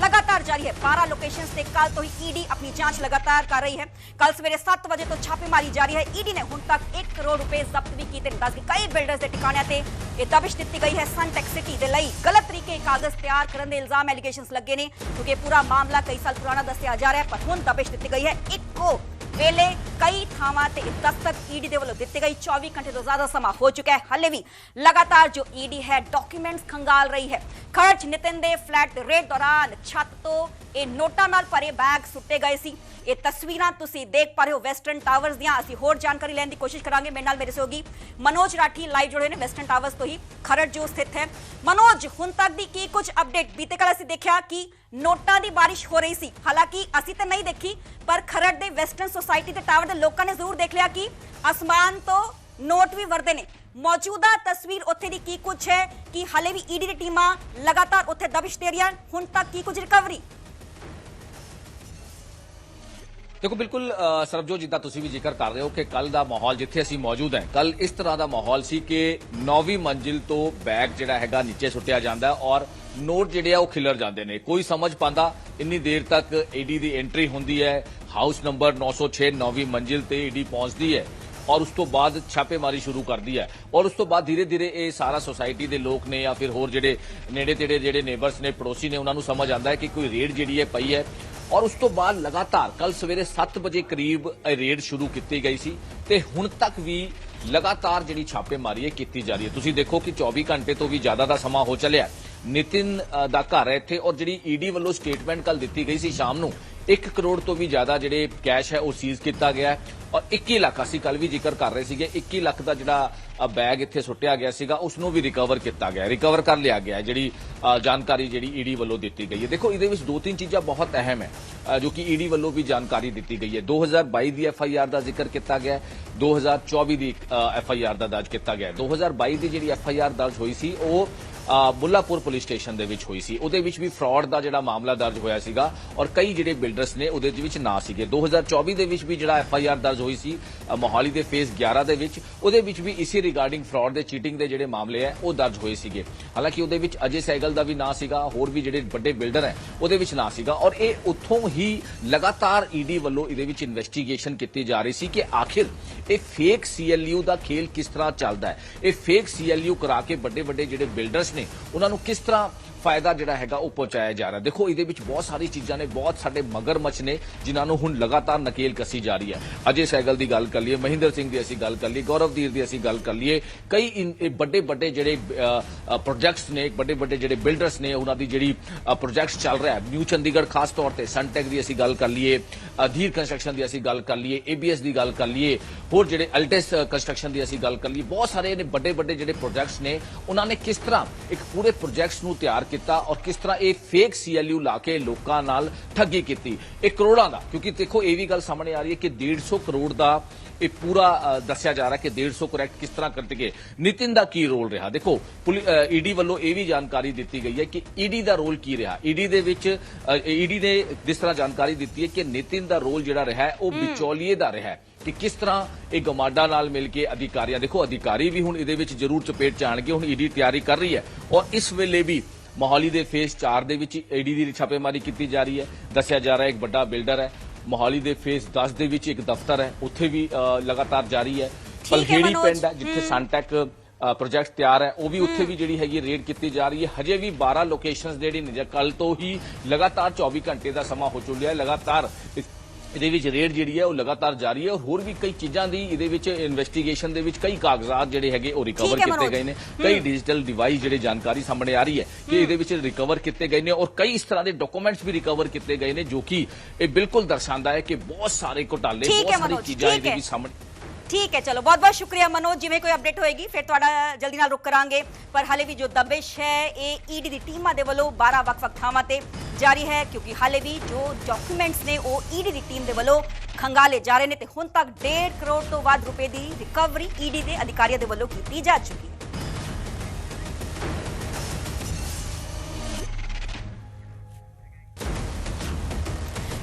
लगातार जारी है। 12 लोकेशंस ਤੇ ਕੱਲ ਤੋਂ ਹੀ ईडी अपनी जांच लगातार कर रही है। कल सवेरे 7 ਵਜੇ ਤੋਂ ਛਾਪੇਮਾਰੀ ਜਾਰੀ ਹੈ। ईडी ने ਹੁਣ तक 1 करोड़ रुपए ਜ਼ਬਤ ਵੀ ਕੀਤੇ। ਦੱਸ ਕਿ ਕਈ ਬਿਲਡਰਸ ਦੇ ਟਿਕਾਣਿਆਂ ਤੇ ਇਹ ਦਬਿਸ਼ ਦਿੱਤੀ ਗਈ ਹੈ। ਸਨਟੈਕ ਸਿਟੀ ਦੇ ਲਈ ਗਲਤ ਤਰੀਕੇ ਕਾਗਜ਼ ਤਿਆਰ ਕਰਨ ਦੇ ਇਲਜ਼ਾਮ ਐਲੀਗੇਸ਼ਨਸ ਲੱਗੇ ਨੇ, ਕਿਉਂਕਿ ਪੂਰਾ ਮਾਮਲਾ ਕਈ ਸਾਲ ਪੁਰਾਣਾ ਦੱਸਿਆ ਜਾ ਰਿਹਾ ਹੈ। ਪਰ ਹੁਣ ਦਬਿਸ਼ ਦਿੱਤੀ ਗਈ ਹੈ। ਇੱਕੋ ਵੇਲੇ ਕਈ ਥਾਵਾਂ ਤੇ ਦਸਤਕ ईडी ਦੇ ਵੱਲੋਂ ਦਿੱਤੇ ਗਈ। 24 ਘੰਟੇ ਤੋਂ ਜ਼ਿਆਦਾ ਸਮਾਂ ਹੋ ਚੁੱਕਾ ਹੈ। ਹਲੇ ਵੀ लगातार जो ईडी है डॉक्यूमेंट्स खंगाल रही है। खर्च नितिन दे फ्लैट रेड दौरान छत तो ये नोटां नाल भरे बैग सुट्टे गए सी। ये तस्वीरां तुसी देख पा रहे हो वेस्टर्न टावर्स दियां। असीं होर जानकारी लैण दी कोशिश करांगे। मेरे नाल मेरे सहयोगी मनोज राठी लाइव जुड़े ने वेस्टर्न टावर्स तो ही खरड़ जो स्थित है। मनोज, हुण तक दी की कुछ अपडेट? बीते कल असीं देखिया कि नोटां दी बारिश हो रही सी, हालांकि असीं तो नहीं देखी, पर खरड़ दे वेस्टर्न सोसाइटी दे टावर दे लोकां ने जरूर देख लिया कि आसमान तो नोट भी वरदे ने। मौजूदा तस्वीर उत्थे दी की कुछ है कि हाले भी ईडी दी टीमां लगातार उत्थे दबिश दे रही हैं? हुण तक की कुछ रिकवरी? देखो बिल्कुल सरबजोत, जिद्दां तुसीं भी जिक्र कर रहे हो कि कल दा माहौल जिथे असीं मौजूद हैं, कल इस तरह का माहौल सी कि 9वीं मंजिल तो बैग जिहड़ा हैगा नीचे सुट्टिया जांदा है और नोट जिहड़े आ ओह खिलर जांदे ने। कोई समझ पांदा इन्नी देर तक ईडी दी एंट्री हुंदी है। हाउस नंबर 906 9वीं मंजिल ते ईडी पहुंचदी है और उस तो बाद छापेमारी शुरू कर दी है और उस तो बाद धीरे धीरे ये सारा सोसाइटी के लोग ने या फिर होर जेडे नेड़े तेड़े जेडे नेबर्स ने पड़ोसी ने उन्होंने समझ आता है कि कोई रेड जी है पई है। और उस तो बाद लगातार कल सवेरे 7 बजे करीब रेड शुरू की गई सी ते हुण तक भी लगातार जी छापेमारी है की जा रही है। तुसीं देखो कि 24 घंटे तो भी ज्यादा का समा हो चलिया। नितिन दा घर है इत्थे और जी ईडी वालों स्टेटमेंट कल दी गई सी शाम नूं 1 करोड़ तो भी ज्यादा जिहड़े कैश है वो सीज किया गया है और 21 लाख असीं कल भी जिक्र कर रहे थे 21 लाख का जिहड़ा बैग इत्थे सुट्टिया गया सीगा उसनूं भी रिकवर किया गया, रिकवर कर लिया गया है। जिहड़ी जानकारी जिहड़ी ईडी वालों दी गई है। देखो इहदे विच 2-3 चीज़ां बहुत अहम है जो कि ईडी वालों भी जानकारी दी गई है। 2022 की FIR का जिक्र किया गया है, 2024 की FIR का दर्ज किया गया है। 2022 की जिहड़ी FIR दर्ज हुई सी वो मुल्लापुर पुलिस स्टेशन दे विच हुई सी। उहदे विच भी फ्रॉड का जिहड़ा मामला दर्ज होया सीगा और कई जिहड़े बिल्डर्स ने उहदे विच ना सीगे। 2024 दे विच भी जिहड़ा FIR दर्ज हुई सी मोहाली दे फेज 11 दे विच उहदे विच भी इसी रिगार्डिंग फ्रॉड दे चीटिंग दे जिहड़े मामले है वो दर्ज होए सीगे। हालांकि उहदे विच अजय सैगल दा भी ना सीगा, होर भी जिहड़े बड़े बिल्डर है उहदे विच ना सीगा और ये उत्थों ही लगातार ईडी वालों इहदे विच इन्वेस्टिगेशन की जा रही सी कि आखिर ये फेक CLU का खेल किस तरह चलता है। ये फेक CLU करा के बड़े बड़े जिहड़े बिल्डर्स ने उन्होंने किस तरह फायदा जिहड़ा हैगा वो पहुंचाया जा रहा है। देखो इहदे विच बहुत सारी चीज़ां ने, बहुत सारे मगरमच्छ ने जिन्होंने हुण लगातार नकेल कसी जा रही है। अजय सैगल की गल कर लीए, महेंद्र सिंह की असीं गल कर लीए, गौरवधीर की असीं गल कर लीए, कई बड़े बड़े जिहड़े प्रोजेक्ट्स ने, बड़े बड़े जिहड़े बिल्डर्स ने उन्होंने जिहड़ी प्रोजेक्ट्स चल रहा है न्यू चंडीगढ़ खास तौर पर सनटेक की असीं गल कर लीए, धीर कंस्ट्रक्शन की असीं गल कर लीए, ABS की गल कर लीए, होर जिहड़े अल्टेस कंस्ट्रक्शन की असीं गल कर लीए, बहुत सारे ने बड़े बड़े जिहड़े प्रोजेक्ट्स ने उन्होंने किस तरह एक पूरे प्रोजेक्ट्स नूं तैयार किया और किस तरह ये फेक CLU ला के लोकां नाल ठगी की 1 करोड़ का। क्योंकि देखो ये भी गल सामने आ रही है कि 150 करोड़ का ये पूरा दस्या जा रहा है कि 150 करेक्ट किस तरह करते गए। नितिन का की रोल रहा? देखो ईडी वालों ये भी जानकारी दी गई है कि ईडी का रोल की रहा। ईडी ने जिस तरह जानकारी दी है कि नितिन का रोल जिहड़ा रहा है वो विचौलिए का रहा है कि किस तरह एक गमाडा नाल मिलके अधिकारियां, देखो अधिकारी भी हुण इहदे विच जरूर चपेट च आउणगे। हुण ईडी तैयारी कर रही है और इस वेले भी मोहाली दे फेज 4 दे विच ईडी दी छापेमारी की जा रही है। दस्या जा रहा है एक बड़ा बिल्डर है। मोहाली दे फेज 10 दे विच एक दफ्तर है, उत्थे भी लगातार जारी है। पलहेड़ी पिंड है जिथे सनटेक प्रोजेक्ट तैयार है, वो भी उत्थे भी जिहड़ी हैगी रेड की जा रही है। हजे भी 12 लोकेशंस जिहड़ी ने कल तो ही लगातार 24 घंटे का समा हो चुका है। लगातार ਇਹਦੇ ਵਿੱਚ रेड ਜਿਹੜੀ ਹੈ ਉਹ लगातार जारी है और होर भी कई चीज़ां दी ਇਹਦੇ ਵਿੱਚ इन्वेस्टिगेशन ਦੇ ਵਿੱਚ कई कागजात ਜਿਹੜੇ ਹੈਗੇ ਉਹ रिकवर किए गए ने। कई डिजिटल डिवाइस ਜਿਹੜੀ जानकारी सामने आ रही है कि ਇਹਦੇ ਵਿੱਚ रिकवर किए गए ने और कई इस तरह के डॉक्यूमेंट्स भी रिकवर किए गए ने जो कि बिल्कुल दर्शाता है कि बहुत सारे घोटाले, बहुत सारी चीज़ां ਇਹਦੇ ਵਿੱਚ सामने। ठीक है, चलो बहुत बहुत शुक्रिया मनोज। जिवें कोई अपडेट होएगी फिर तुहाडा जल्दी नाल रुक करांगे। पर हाले भी जो दबिश है ये ईडी दी टीमां दे वल्लों 12 वक-वक थावां ते जारी है, क्योंकि हाले भी जो डॉक्यूमेंट्स ने वो ईडी दी टीम दे वल्लों खंगाले जा रहे ने ते हुण तक 1.5 करोड़ तो वध रुपए दी रिकवरी ईडी दे अधिकारियों दे वल्लों कीती जा चुकी है।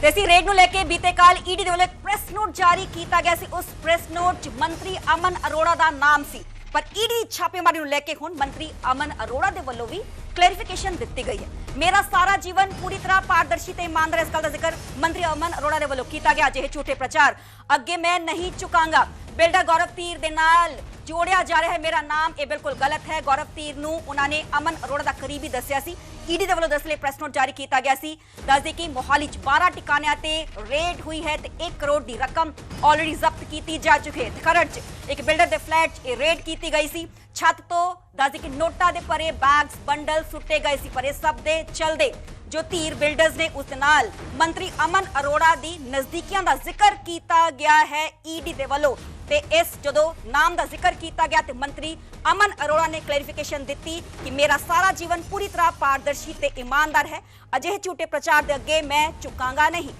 इसी रेड नूं लेके बीते काल ईडी दे वल्लों एक प्रेस नोट जारी किया गया सी। उस प्रेस नोट च मंत्री अमन अरोड़ा दा नाम सी, पर ईडी छापेमारी नूं लेके हुण मंत्री अमन अरोड़ा दे वल्लों भी क्लैरिफिकेशन दित्ती गई है। मेरा सारा जीवन पूरी तरह पारदर्शी ते ईमानदार, इस गल का जिक्र मंत्री अमन अरोड़ा दे वल्लों कीता गया। अजिहे झूठे प्रचार अगे मैं नहीं चुकांगा। बिल्डर गौरव तीर दे नाल जोड़िया जा रहा है मेरा नाम, ये बिल्कुल गलत है। गौरव तीर नूं उन्होंने अमन अरोड़ा का करीबी दस्सिया सी। ईडी दे वल्लों दरअसल प्रेस नोट जारी किया गया सी। दस दे कि मोहाली 12 ठिकानियां ते रेड हुई है ते 1 करोड़ की रकम ऑलरेडी जब्त की जा चुकी है। खरड़ च एक बिल्डर दे फ्लैट रेड की गई सी। छत तो दस दे कि नोटा दे परे बैग्स बंडल सुट्टे गए सी, पर इस सब दे चलदे जो धीर बिल्डर्स ने उस नाल मंत्री अमन अरोड़ा दी नजदीकियां दा जिक्र किया गया है ईडी दे वल्लों। ते इस जदों नाम दा जिक्र किया गया ते मंत्री अमन अरोड़ा ने क्लैरिफिकेशन दी कि मेरा सारा जीवन पूरी तरह पारदर्शी ते ईमानदार है। अजिहे झूठे प्रचार दे अगे मैं झुकांगा नहीं।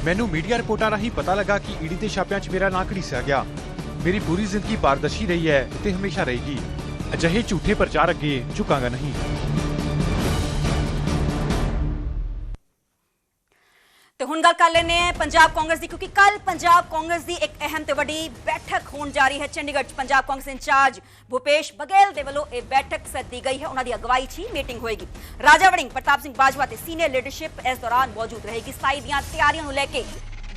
मैनू मीडिया रिपोर्टां राही पता लगा कि ईडी के छापियां च मेरा नां घड़ीसिया गया। मेरी पूरी जिंदगी पारदर्शी रही है ते हमेशा रहेगी। अजिहे झूठे प्रचार अगे झुकांगा नहीं। तो हुण गल कर लेने पंजाब कांग्रेस की, क्योंकि कल पंजाब कांग्रेस की एक अहम ते वड्डी बैठक होने जा रही है चंडीगढ़। पंजाब कांग्रेस इंचार्ज भूपेश बघेल दे वल्लों यह बैठक सद्दी गई है। उन्होंने अगवाई च मीटिंग होएगी। राजा वड़िंग, प्रताप सिंह बाजवा ते सीनियर लीडरशिप इस दौरान मौजूद रहेगी। 27 दी तैयारियों को लेके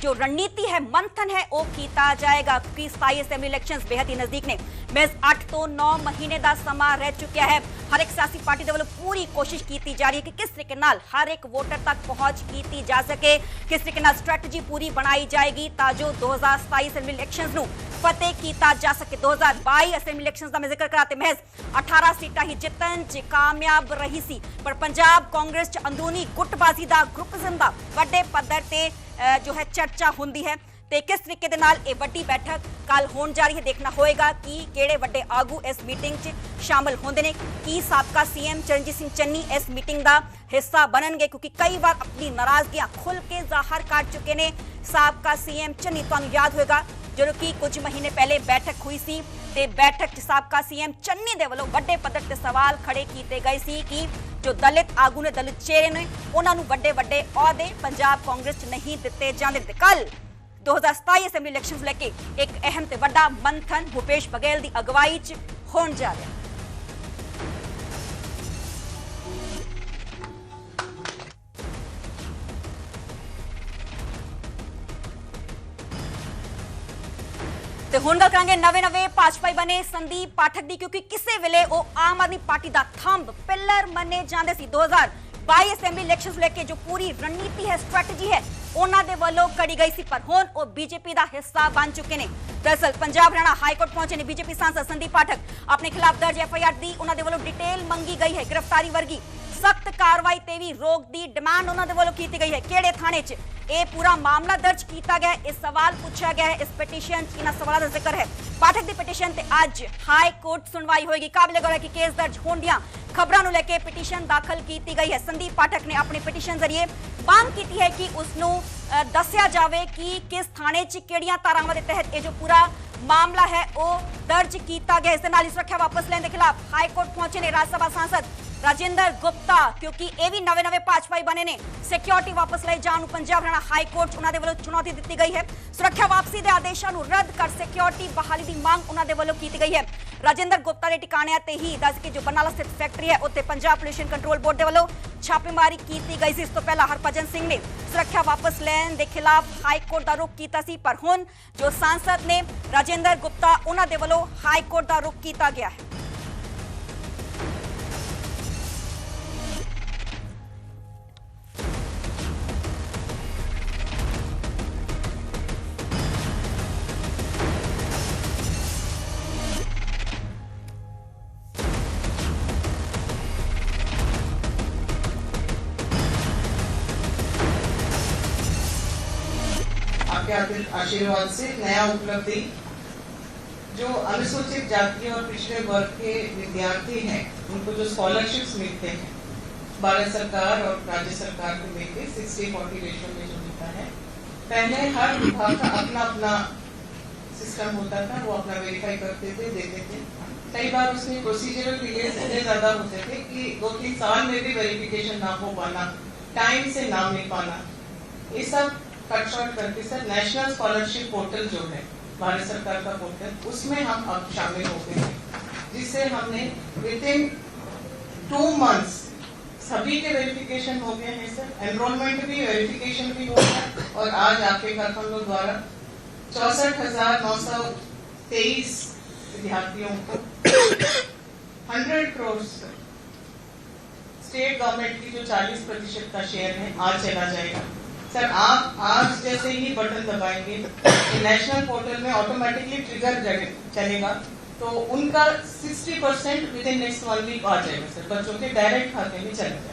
जो रणनीति है, मंथन है, वो किया जाएगा, क्योंकि 27 असेंबली इलेक्शंस बेहद ही नजदीक ने। महज 8 तो 9 महीने का समा रह चुका है। हर एक सियासी पार्टी के वल्लों पूरी कोशिश की जा रही है कि किस तरीके नाल हर एक वोटर तक पहुंच की जा सके, किस तरीके नाल स्ट्रैटेजी पूरी बनाई जाएगी ताजो 2027 असेंबली इलेक्शंस नूं फतेह किया जा सके। 2022 असेंबली इलेक्शंस का मैं जिक्र कराते महज 18 सीटां ही जितन च कामयाब रही सी, पर पंजाब कांग्रेस च अंदरूनी गुटबाजी का ग्रुपिज्म का वड्डे पद्धर ते जो है चर्चा होंदी है। ते किस तरीके दे नाल ये वड्डी बैठक कल होने जा रही है, देखना होएगा कि केड़े वड्डे आगू इस मीटिंग च शामिल होंदे ने। की साबका सीएम चरणजीत सिंह चन्नी इस मीटिंग का हिस्सा बननगे, क्योंकि कई बार अपनी नाराजगियां खुल के जाहिर कर चुके ने साबका सीएम चन्नी। तुहानूं याद होएगा जो कि कुछ महीने पहले बैठक हुई सी ते बैठक च साबका सीएम चन्नी दे वल्लों वड्डे पद्धर ते सवाल खड़े किए गए सी कि जो दलित आगू ने, दलित चेहरे ने, उन्होंने वड्डे वड्डे अहुदे पंजाब कांग्रेस च नहीं दिते जांदे। ते कल 2027 असेंबली इलेक्शंस लेके एक अहम ते वड्डा मंथन भूपेश बघेल की अगवाई च होने जा रहा है। ते हुण गल करांगे नवे भाजपाई बने संदीप पाठक दी, क्योंकि किसी वेले वो आम आदमी पार्टी का थंब पिलर मने जांदे सी। 2022 असेंबली इलेक्शंस लेके जो पूरी रणनीति है, स्ट्रैटेजी है, उन्हां दे वल्लों कड़ी गई सी, पर हुण वो बीजेपी का हिस्सा बन चुके ने। दरअसल पंजाब हरियाणा हाईकोर्ट पहुंचे ने बीजेपी सांसद संदीप पाठक। अपने खिलाफ दर्ज FIR दी उन्हां दे वल्लों डिटेल मंगी गई है। गिरफ्तारी वर्गी सख्त कार्रवाई ते भी रोक दी डिमांड उन्हां दे वल्लों की गई है। किहड़े थाने च ये पूरा मामला दर्ज किया गया है, इस सवाल पूछा गया है। इस पिटीशन इन्हां सवालों का जिक्र है। पाठक की पिटीशन ते अज हाई कोर्ट सुनवाई होगी। काबिले गौर है कि केस दर्ज होने दियां खबरों को लेकर पिटीशन दाखिल की गई है। संदीप पाठक ने अपनी पिटीशन जरिए मांग की है कि उसनों दस्या जाए कि किस थाने च किहड़ियां धारावां के तहत ये जो पूरा मामला है वो दर्ज किया गया। इस दे नाल ही सुरक्षा वापस लेने के खिलाफ हाईकोर्ट पहुंचे ने राज्यसभा सांसद राजेंद्र गुप्ता, क्योंकि ये भी नवे भाजपाई बने ने। सिक्योरिटी वापस ले जाने पंजाब हरियाणा हाईकोर्ट उन्होंने वालों चुनौती दी गई है। सुरक्षा वापसी के आदेशों को रद्द कर सिक्योरिटी बहाली की मांग उन्होंने वालों की गई है। राजेंद्र गुप्ता के ठिकाणिਆਂ ते ही दस कि जो बरनाला स्थित फैक्ट्री है उत्ते पंजाब पोल्यूशन कंट्रोल बोर्ड के वालों छापेमारी की गई सी। इस तो पहला हरभजन सिंह ने सुरक्षा वापस लैन के खिलाफ हाईकोर्ट का रुख किया सी, पर हुण जो सांसद ने राजेंद्र गुप्ता उन्होंने वालों हाईकोर्ट का रुख किया गया है। आपके आशीर्वाद से नया उपलब्धि जो अनुसूचित जाति और पिछड़े वर्ग के विद्यार्थी हैं उनको जो स्कॉलरशिप्स मिलते हैं भारत सरकार और राज्य सरकार को मिलकर 60-40 रेशो में जो मिलता है। पहले हर विभाग का अपना अपना सिस्टम होता था, वो अपना वेरीफाई करते थे, देते थे। कई बार उसमें प्रोसीजरल डिलेस इतने ज्यादा होते थे कि 2-3 साल में भी वेरिफिकेशन ना हो पाना, टाइम से ना मिल पाना। ये सब कट शॉर्ट करके सर नेशनल स्कॉलरशिप पोर्टल जो है भारत सरकार का पोर्टल, उसमें हम अब शामिल हो गए हैं, जिससे हमने विदिन 2 मंथ्स सभी के वेरिफिकेशन हो गए हैं सर। एनरोलमेंट भी, वेरिफिकेशन भी हो गया और आज आपके कार्यक्रम द्वारा 64,923 विद्यार्थियों को 100 करोड़ स्टेट गवर्नमेंट की जो 40% का शेयर है आज चला जाएगा सर। आप आज जैसे ही बटन दबाएंगे नेशनल पोर्टल में ऑटोमेटिकली ट्रिगर चलेगा, तो उनका 60% विदिन नेक्स्ट 1 वीक आ जाएगा सर, बच्चों के डायरेक्ट खाते में चला जाएगा।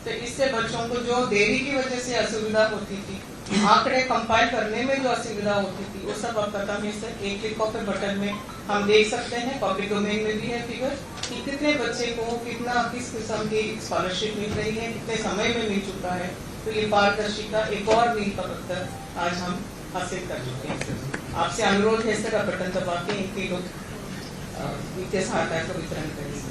तो इससे बच्चों को जो देरी की वजह से असुविधा होती थी, आंकड़े कंपाइल करने में जो असुविधा होती थी, वो सब अब खत्म है सर। एक क्लिक ऑफ ए बटन में हम देख सकते हैं, पब्लिक डोमेन में भी है फिगर, कि कितने बच्चे को कितना किस किस्म की स्कॉलरशिप मिल रही है, कितने समय में मिल चुका है। तो ये पारदर्शिता एक और मील का पत्थर आज हम हासिल कर चुके हैं सर। आपसे अनुरोध है सर, आप बटन दबा के इनके लोग वित्तीय सहायता का वितरण करें सर।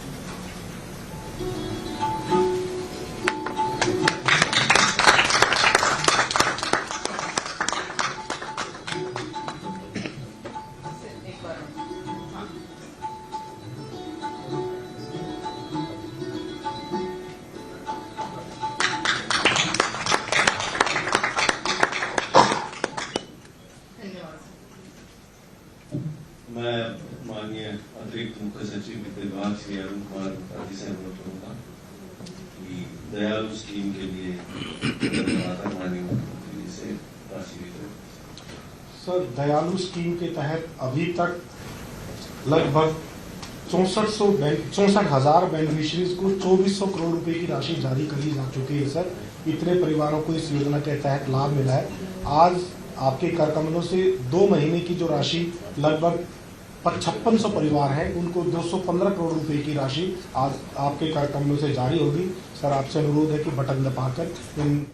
मैं माननीय अतिरिक्त मुख्य सचिव वित्त विभाग श्री अरुण कुमार जी से अनुरोध करूंगा कि दयालु स्कीम के लिए माननीय मुख्यमंत्री से राशि वितरण। सर, दयालु स्कीम के तहत अभी तक लगभग 64,000 बेनिफिशरीज को 2400 करोड़ रुपए की राशि जारी करी जा चुकी है सर। इतने परिवारों को इस योजना के तहत लाभ मिला है। आज आपके कर कमलों से 2 महीने की जो राशि लगभग 5600 परिवार हैं, उनको 215 करोड़ रुपए की राशि आज आपके कर कमलों से जारी होगी। सर, आपसे अनुरोध है कि बटन दबाकर इन